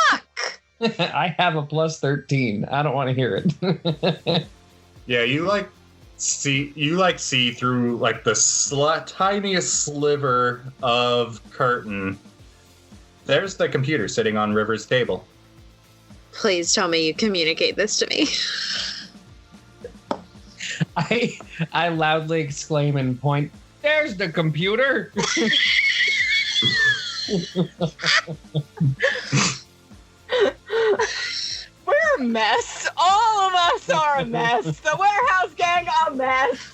fuck? I have a plus 13. I don't want to hear it. Yeah, you see through like the tiniest sliver of curtain. There's the computer sitting on River's table. Please tell me you communicate this to me. I loudly exclaim and point, there's the computer! We're a mess. All of us are a mess. The warehouse gang a mess.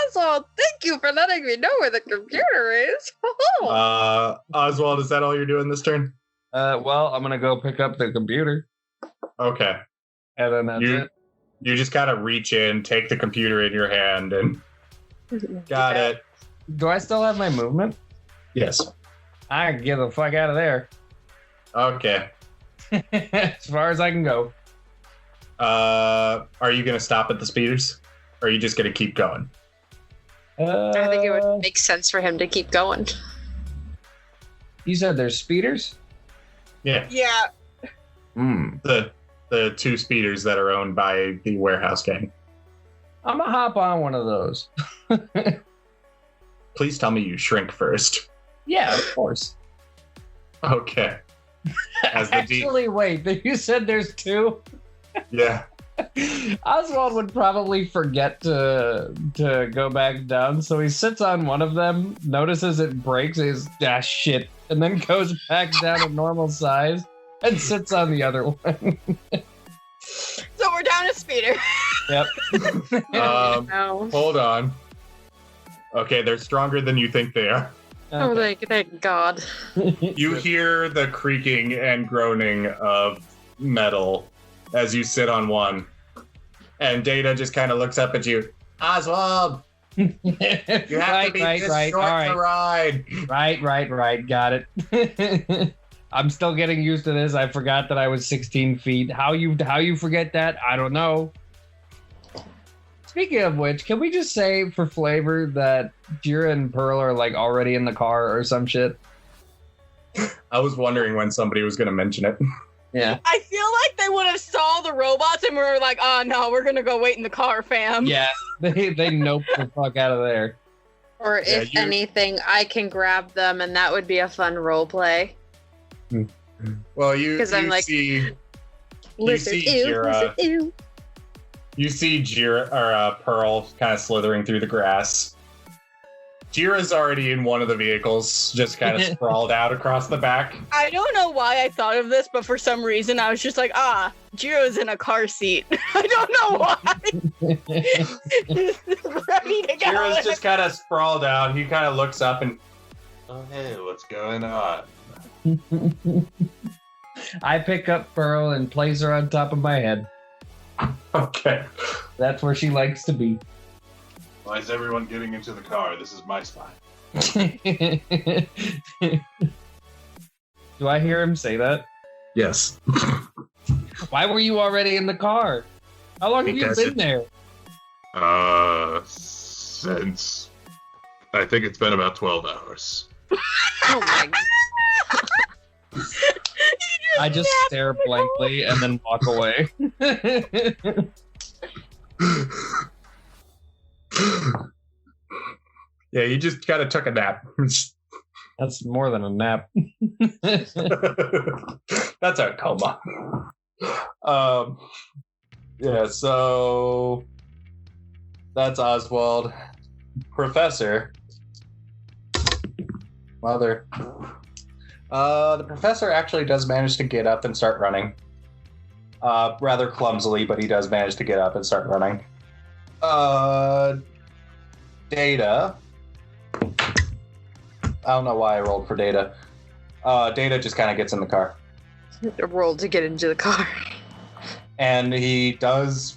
Oswald, thank you for letting me know where the computer is. Oswald, is that all you're doing this turn? Well, I'm gonna go pick up the computer. Okay. And then that's it. You just gotta reach in, take the computer in your hand, and got it. Do I still have my movement? Yes. I can get the fuck out of there. Okay. As far as I can go. Are you gonna stop at the speeders? Or are you just gonna keep going? I think it would make sense for him to keep going. You said there's speeders? Yeah. Yeah. The 2 speeders that are owned by the warehouse gang. I'm gonna hop on one of those. Please tell me you shrink first. Yeah, of course. Okay. As the Actually, wait, you said there's 2? Yeah. Oswald would probably forget to go back down, so he sits on one of them, notices it breaks, he's shit, and then goes back down to normal size and sits on the other one. So we're down a speeder. Yep. No. Hold on. Okay, they're stronger than you think they are. Oh, thank God. You hear the creaking and groaning of metal as you sit on one. And Data just kind of looks up at you. Oswald! You have to be this short to ride. Right. Got it. I'm still getting used to this. I forgot that I was 16 feet. How you forget that? I don't know. Speaking of which, can we just say for flavor that Jira and Pearl are like already in the car or some shit? I was wondering when somebody was going to mention it. Yeah. I feel like they would have saw the robots and were like, oh no, we're gonna go wait in the car, fam. Yeah, they nope the fuck out of there. Or if anything, I can grab them, and that would be a fun role play. Well, you I'm like, see lizard, see ew, Jira. lizard, ew. You see Jira or Pearl kind of slithering through the grass. Jira's already in one of the vehicles, just kind of sprawled out across the back. I don't know why I thought of this, but for some reason I was just like, Jiro's in a car seat. I don't know why. Ready to go. Jira's just kind of sprawled out. He kind of looks up and, oh, hey, what's going on? I pick up Pearl and place her on top of my head. Okay. That's where she likes to be. Why is everyone getting into the car? This is my spine. Do I hear him say that? Yes. Why were you already in the car? How long have you been there? Since I think it's been about 12 hours. Oh my god. I just stare blankly and then walk away. Yeah, you just kind of took a nap. That's more than a nap. That's a coma. Yeah, so that's Oswald. Professor. Mother. The professor actually does manage to get up and start running. Rather clumsily, but he does manage to get up and start running. Data. I don't know why I rolled for Data. Data just kind of gets in the car. Roll to get into the car. And he does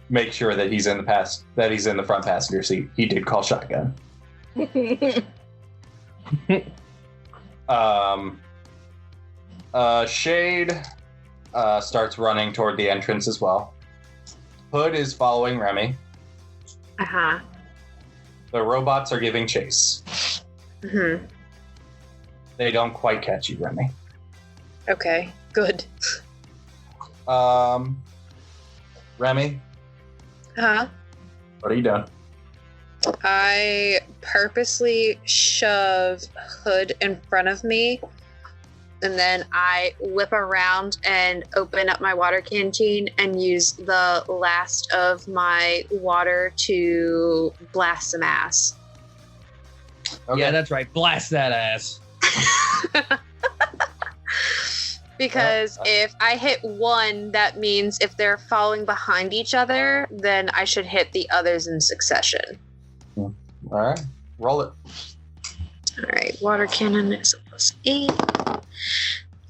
make sure that he's in the front passenger seat. He did call shotgun. Shade starts running toward the entrance as well. Hood is following Remy. Uh-huh. The robots are giving chase. Mm-hmm. They don't quite catch you, Remy. Okay, good. Remy, Huh? what are you doing? I purposely shove Hood in front of me, and then I whip around and open up my water canteen and use the last of my water to blast some ass. Okay. Yeah, that's right. Blast that ass. Because if I hit one, that means if they're falling behind each other, then I should hit the others in succession. All right, roll it. All right, water cannon is a +8.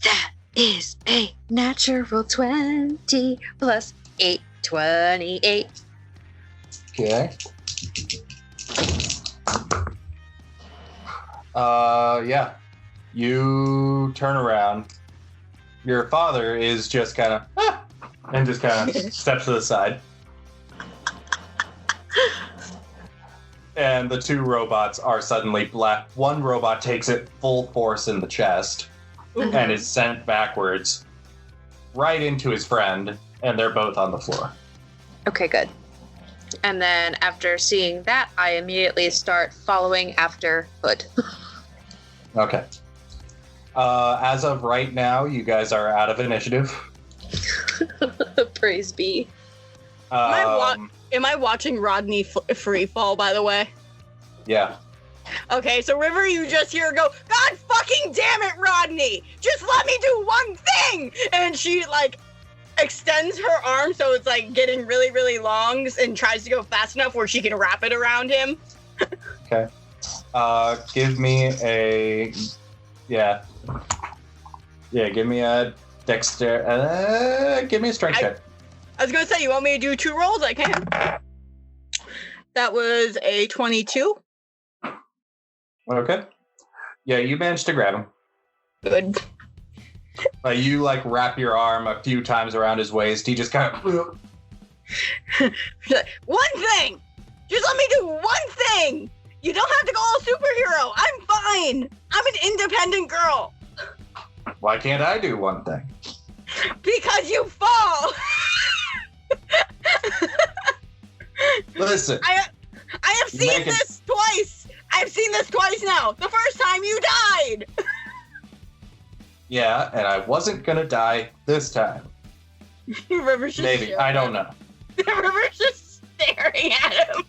That is a natural 20 plus 8, 28. Okay. Yeah. You turn around. Your father is just kind of, and just kind of steps to the side. And the two robots are suddenly black. One robot takes it full force in the chest and is sent backwards right into his friend, and they're both on the floor. Okay, good. And then after seeing that, I immediately start following after Hood. Okay. As of right now, you guys are out of initiative. Praise be. Am I watching Rodney free fall, by the way? Yeah. Okay, so River, you just hear her go, God fucking damn it, Rodney! Just let me do one thing! And she, like, extends her arm so it's, like, getting really, really long and tries to go fast enough where she can wrap it around him. Okay. Give me a... Yeah. Yeah, give me a Dexter... give me a strength check. I was gonna say, you want me to do 2 rolls? I can. That was a 22. Okay. Yeah, you managed to grab him. Good. You like wrap your arm a few times around his waist. He just kind of. One thing! Just let me do one thing! You don't have to go all superhero. I'm fine. I'm an independent girl. Why can't I do one thing? Because you fall. Listen. I have seen this twice. I've seen this twice now. The first time you died. Yeah, and I wasn't gonna die this time. River's just Maybe. I don't know. River's just staring at him.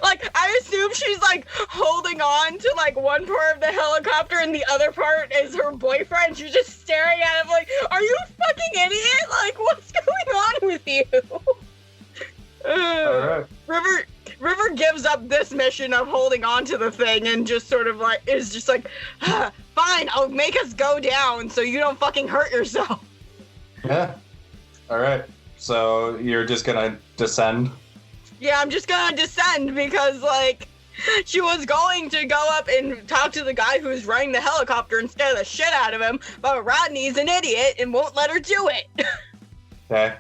Like, I assume she's like holding on to like one part of the helicopter and the other part is her boyfriend. She's just staring at him like, are you a fucking idiot? Like, what's going on with you? All right. River gives up this mission of holding on to the thing and just sort of like is just like, fine, I'll make us go down so you don't fucking hurt yourself. Yeah. All right. So you're just gonna descend? Yeah, I'm just gonna descend because like she was going to go up and talk to the guy who's running the helicopter and scare the shit out of him, but Rodney's an idiot and won't let her do it. Okay.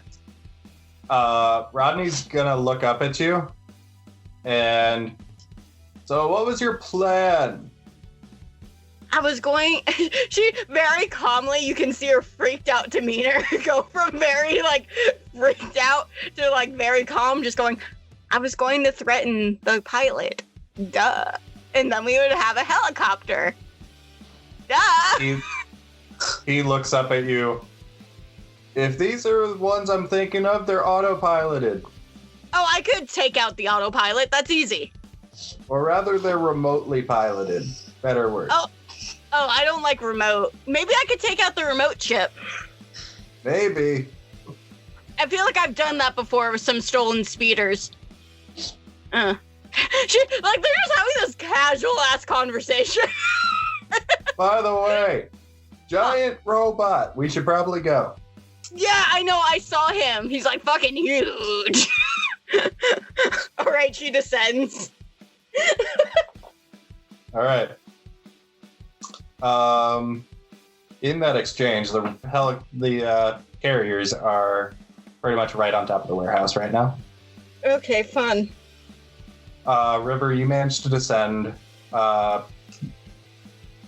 Rodney's gonna look up at you. And so what was your plan? I was going, she very calmly, you can see her freaked out demeanor go from very like freaked out to like very calm, just going, I was going to threaten the pilot. Duh. And then we would have a helicopter. Duh. He looks up at you. If these are the ones I'm thinking of, they're autopiloted. Oh, I could take out the autopilot. That's easy. Or rather, they're remotely piloted. Better word. Oh, I don't like remote. Maybe I could take out the remote chip. Maybe. I feel like I've done that before with some stolen speeders. They're just having this casual ass conversation. By the way, giant robot. We should probably go. Yeah, I know. I saw him. He's like fucking huge. All right, she descends. All right. In that exchange, the carriers are pretty much right on top of the warehouse right now. Okay, fun. River, you managed to descend.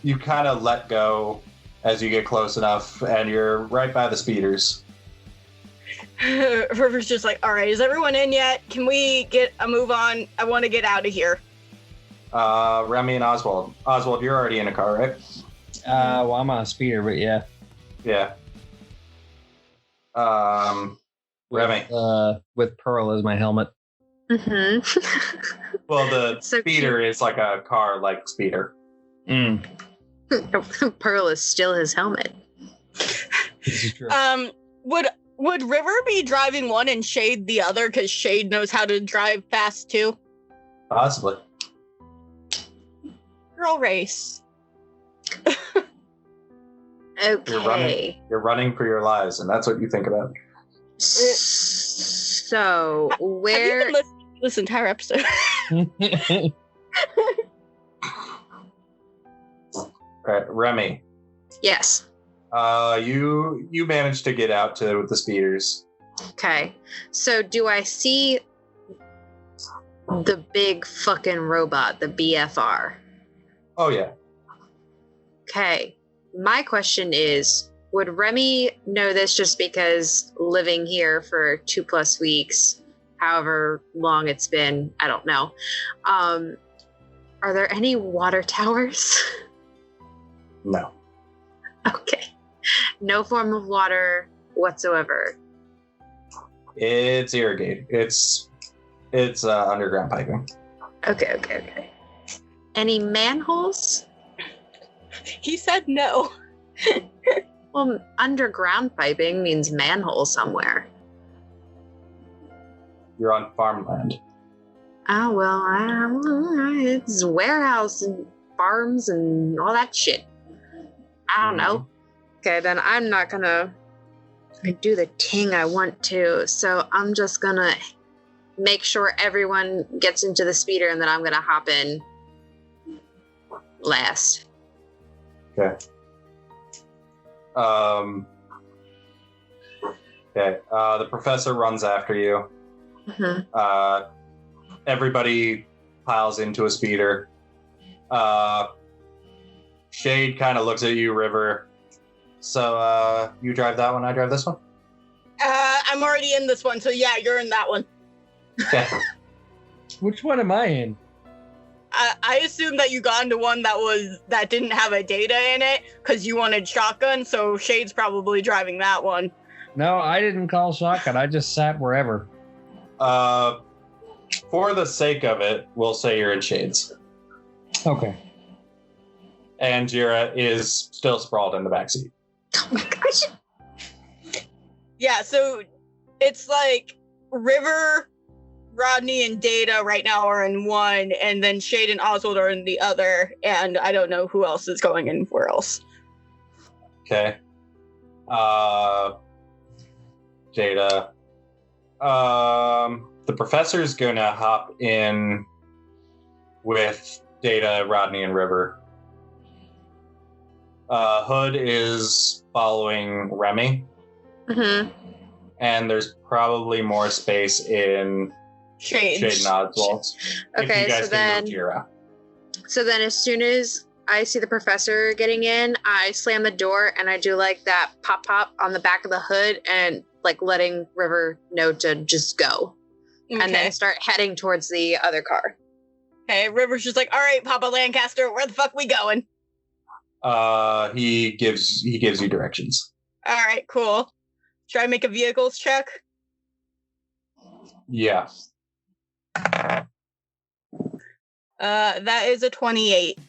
You kind of let go as you get close enough, and you're right by the speeders. River's just like, all right, is everyone in yet? Can we get a move on? I want to get out of here. Remy and Oswald. Oswald, you're already in a car, right? Well, I'm on a speeder, but yeah. Yeah. Remy. With Pearl as my helmet. Mm-hmm. Well, the So speeder is like a car like speeder. Pearl is still his helmet. This is true. Would River be driving one and Shade the other? Because Shade knows how to drive fast too. Possibly. Girl race. Okay. You're running for your lives, and that's what you think about. So Have you where? been listening to this entire episode? Right, Remy. Yes. You managed to get out to the speeders. Okay. So do I see the big fucking robot, the BFR? Oh yeah. Okay. My question is, would Remy know this just because living here for 2+ weeks, however long it's been, I don't know. Are there any water towers? No. Okay. No form of water whatsoever. It's irrigated. It's underground piping. Okay. Any manholes? He said no. Well, underground piping means manhole somewhere. You're on farmland. Oh, well, it's warehouse and farms and all that shit. I don't know. Okay, then I'm not gonna do the ting I want to, so I'm just gonna make sure everyone gets into the speeder and then I'm gonna hop in last. Okay. Okay. The professor runs after you. Mhm. Everybody piles into a speeder. Shade kind of looks at you, River. So you drive that one, I drive this one? I'm already in this one, so yeah, you're in that one. Okay. Which one am I in? I assumed that you got into one that didn't have a data in it because you wanted shotgun, so Shade's probably driving that one. No, I didn't call shotgun. I just sat wherever. For the sake of it, we'll say you're in Shades. Okay. And Jira is still sprawled in the backseat. Oh my gosh. Yeah, so it's like River, Rodney, and Data right now are in one, and then Shade and Oswald are in the other, and I don't know who else is going in where else. Okay. Data. The professor's gonna hop in with Data, Rodney, and River. Hood is following Remy. Mm-hmm. And there's probably more space in Shade and Oswald. Okay, if you guys so can then- move Jira. So then as soon as I see the professor getting in, I slam the door and I do like that pop on the back of the hood and like letting River know to just go. Okay. And then start heading towards the other car. Okay, River's just like, all right, Papa Lancaster, where the fuck we going? He gives you directions. All right, cool. Should I make a vehicles check? Yeah. That is a 28.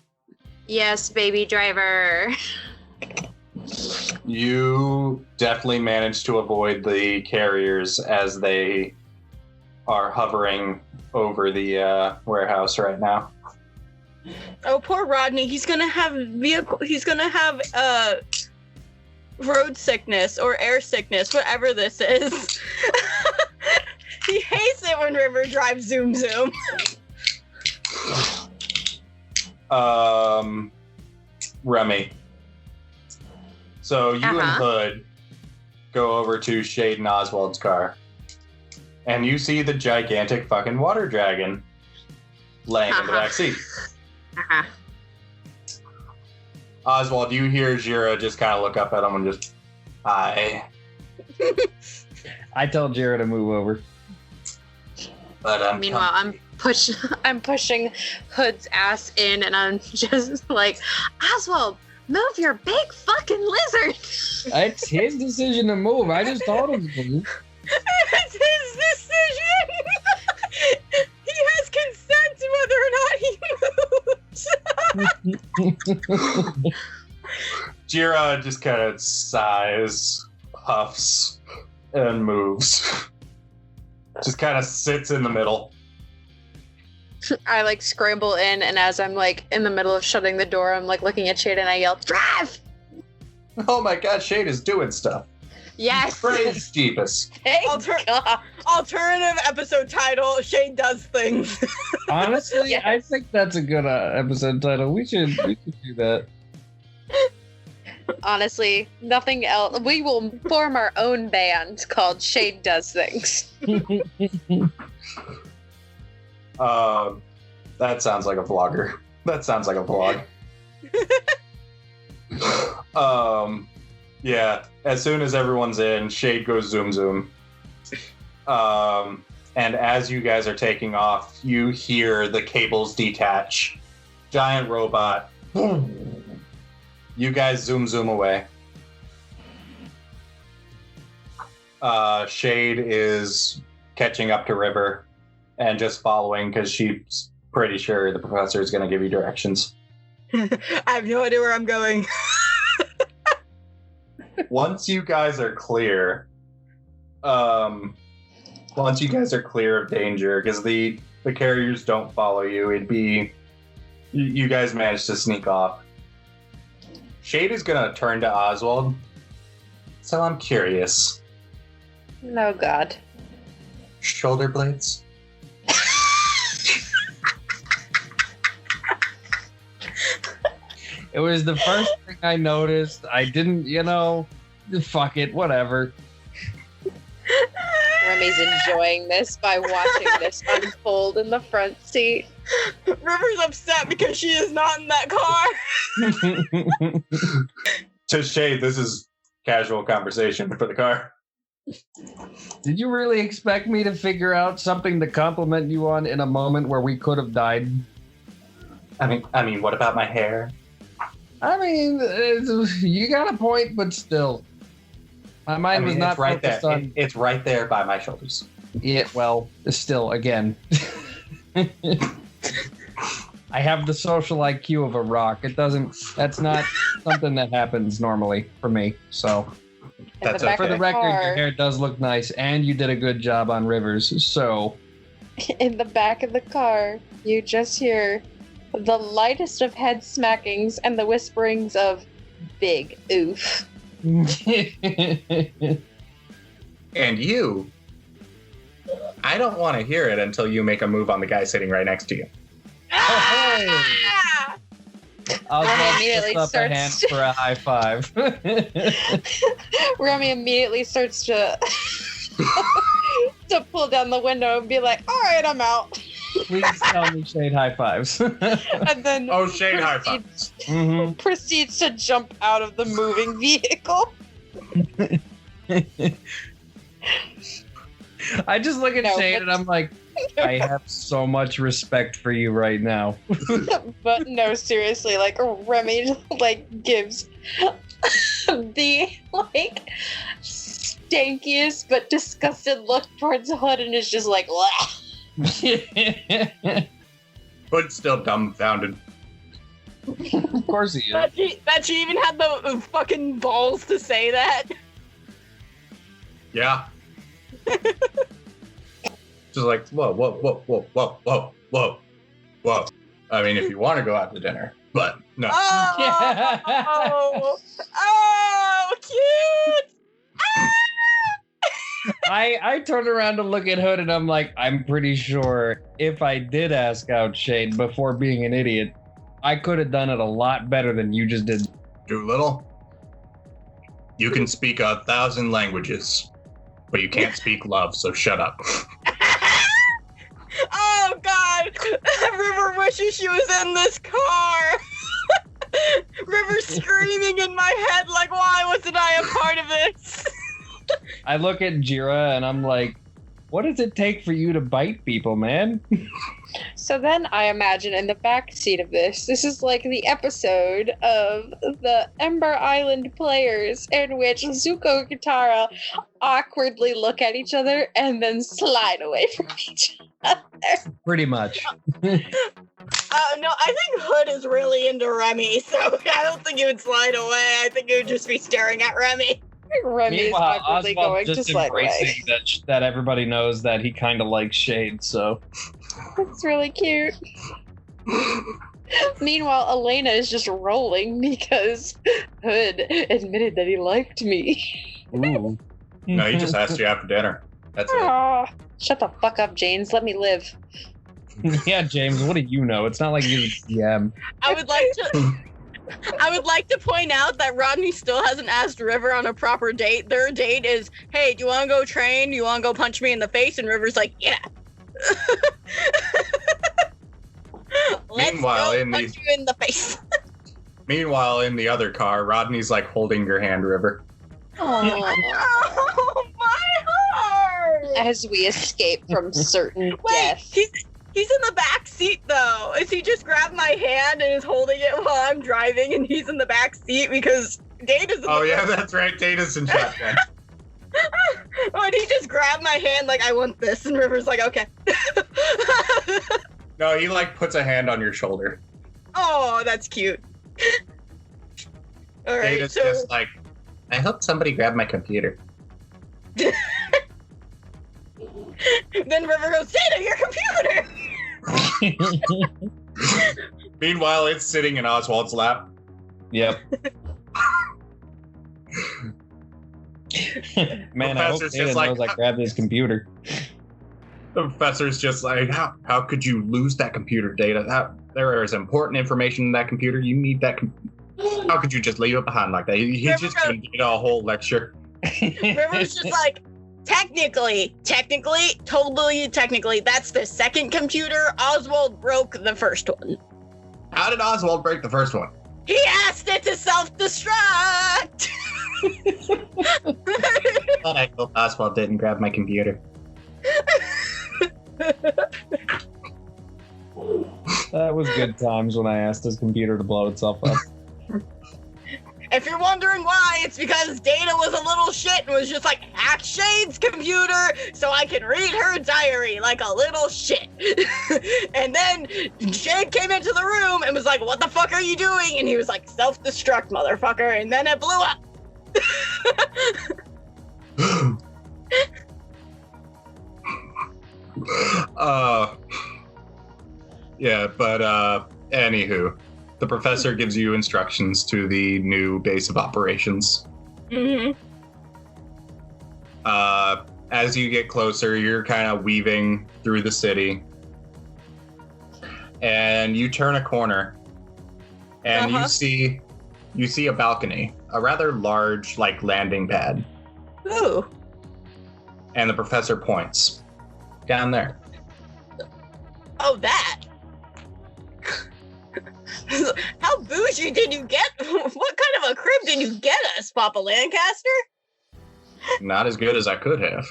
Yes, baby driver. You definitely managed to avoid the carriers as they are hovering over the warehouse right now. Oh, poor Rodney. He's gonna have road sickness or air sickness, whatever this is. He hates it when River drives Zoom Zoom. Remy. So you and Hood go over to Shade and Oswald's car, and you see the gigantic fucking water dragon laying in the back seat. Oswald, you hear Jira just kind of look up at him and just, hi. I tell Jira to move over. But Meanwhile, I'm pushing Hood's ass in, and I'm just like, Oswald, move your big fucking lizard. It's his decision to move. I just told him to move. It's his decision. He has consent whether or not he moves. Jira just kind of sighs, puffs, and moves. Just kind of sits in the middle. I like scramble in, and as I'm like in the middle of shutting the door, I'm like looking at Shade and I yell, "Drive!" Oh my god, Shade is doing stuff. Yes. Praise Jeebus. Thank God. Alternative episode title: Shade does things. Honestly, Yes. I think that's a good episode title. We should do that. Honestly, nothing else. We will form our own band called Shade Does Things. That sounds like a vlogger. That sounds like a vlog. Yeah, as soon as everyone's in, Shade goes zoom zoom. And as you guys are taking off, you hear the cables detach. Giant robot. You guys zoom zoom away. Shade is catching up to River and just following because she's pretty sure the professor is going to give you directions. I have no idea where I'm going. Once you guys are clear, of danger, because the carriers don't follow you, you guys managed to sneak off. Shade is going to turn to Oswald. So I'm curious. Oh God. Shoulder blades? It was the first thing I noticed. I didn't, fuck it, whatever. Remy's enjoying this by watching this unfold in the front seat. River's upset because she is not in that car. To Shade, this is casual conversation for the car. Did you really expect me to figure out something to compliment you on in a moment where we could have died? I mean, what about my hair? I mean, you got a point, but still. My mind was not it's right focused there. on... It's right there by my shoulders. Yeah, well, still, again. I have the social IQ of a rock. That's not something that happens normally for me, so... That's back For okay. the record, car. your hair does look nice, and you did a good job on Rivers, so... In the back of the car, you just hear the lightest of head smackings and the whisperings of big oof. And you, I don't want to hear it until you make a move on the guy sitting right next to you. Ah! I'll Remy just immediately lift up a hand starts- for a high five. Remy immediately starts to to pull down the window and be like, "All right, I'm out." Please tell me Shade high fives. And then Oh, Shade high fives. proceeds to jump out of the moving vehicle. I just look at No, Shade but- and I'm like, I have so much respect for you right now. But no, seriously, like Remy gives the stankiest but disgusted look towards Hood and is just like, "Bleh." Hood's still dumbfounded. Of course he is. That she even had the fucking balls to say that. Yeah. Just like, whoa. I mean, if you want to go out to dinner, but no. Oh, cute! I turn around to look at Hood and I'm like, I'm pretty sure if I did ask out Shade before being an idiot, I could have done it a lot better than you just did. Doolittle, you can speak 1,000 languages, but you can't speak love, so shut up. Oh God! River wishes she was in this car. River screaming in my head like, why wasn't I a part of this? I look at Jira and I'm like, what does it take for you to bite people, man? So then I imagine in the back seat of this is like the episode of the Ember Island Players in which Zuko and Katara awkwardly look at each other and then slide away from each other. Pretty much. No, I think Hood is really into Remy, so I don't think he would slide away. I think he would just be staring at Remy. Remy is Meanwhile, awkwardly Oswald going to just slide away. embracing that everybody knows that he kind of likes Shade, so... It's really cute. Meanwhile, Elena is just rolling because Hood admitted that he liked me. Ooh. No, he just asked you after dinner. That's it. Aw, shut the fuck up, James. Let me live. Yeah, James, what do you know? It's not like you're the DM. I would like to point out that Rodney still hasn't asked River on a proper date. Their date is, hey, do you want to go train? Do you want to go punch me in the face? And River's like, yeah. Let's Meanwhile, go in the- punch you in the face. Meanwhile, in the other car, Rodney's like holding your hand, River. Oh, my heart! As we escape from certain Wait, death. he's in the back seat though. Is he just grabbed my hand and is holding it while I'm driving, and he's in the back seat because Data's in the Oh yeah, that's right. Data's in shotgun. Oh, and he just grabbed my hand like, I want this, and River's like, okay. No, he like puts a hand on your shoulder. Oh, that's cute. All right, Data's so just like, I hope somebody grabbed my computer. then River goes, Data, your computer! Meanwhile, it's sitting in Oswald's lap. Yep. Man, I hope Professor's Data just like- knows I grabbed his computer. The professor's just like, how could you lose that computer, Data? There is important information in that computer. You need that. How could you just leave it behind like that? He's just gonna get a whole lecture. River's just like, technically, that's the second computer. Oswald broke the first one. How did Oswald break the first one? He asked it to self-destruct! But I hope Oswald didn't grab my computer. That was good times when I asked his computer to blow itself up. If you're wondering why, it's because Dana was a little shit and was just like, hack Shade's computer so I can read her diary like a little shit. And then Shade came into the room and was like, what the fuck are you doing? And he was like, self-destruct, motherfucker. And then it blew up. Yeah, but anywho, the professor gives you instructions to the new base of operations. Mm-hmm. As you get closer, you're kind of weaving through the city, and you turn a corner, and you see a balcony, a rather large, like, landing pad. Ooh. And the professor points down there. Oh, that. How bougie did you get? What kind of a crib did you get us, Papa Lancaster? Not as good as I could have.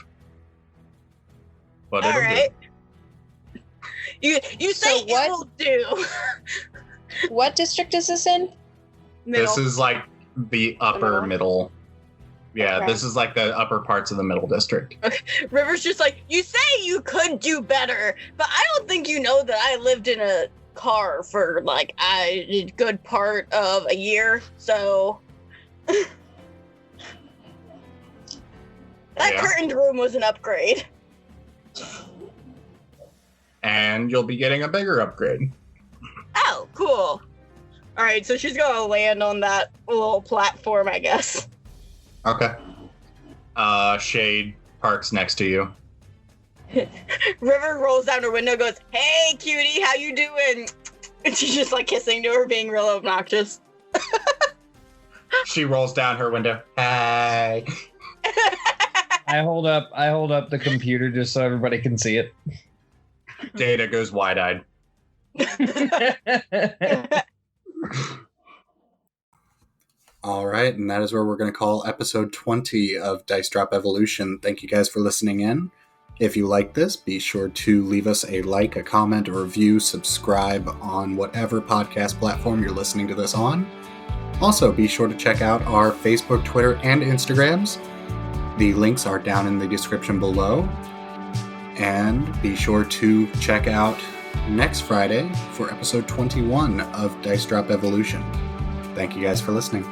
But all it'll right. Do. You say So what- it will do. What district is this in? This is like the upper middle. Yeah, Okay. this is like the upper parts of the middle district. River's just like, you say you could do better, but I don't think you know that I lived in a car for like a good part of a year, so that curtained room was an upgrade. And you'll be getting a bigger upgrade. Oh, cool. All right, so she's gonna land on that little platform, I guess. Okay. Shade parks next to you. River rolls down her window, goes, "Hey, cutie, how you doing?" And she's just like kissing to her, being real obnoxious. She rolls down her window. Hi. I hold up the computer just so everybody can see it. Data goes wide-eyed. All right, and that is where we're going to call episode 20 of Dice Drop Evolution. Thank you guys for listening in. If you like this, be sure to leave us a like, a comment, a review, subscribe on whatever podcast platform you're listening to this on. Also, be sure to check out our Facebook, Twitter, and Instagrams. The links are down in the description below. And be sure to check out next Friday for episode 21 of Dice Drop Evolution. Thank you guys for listening.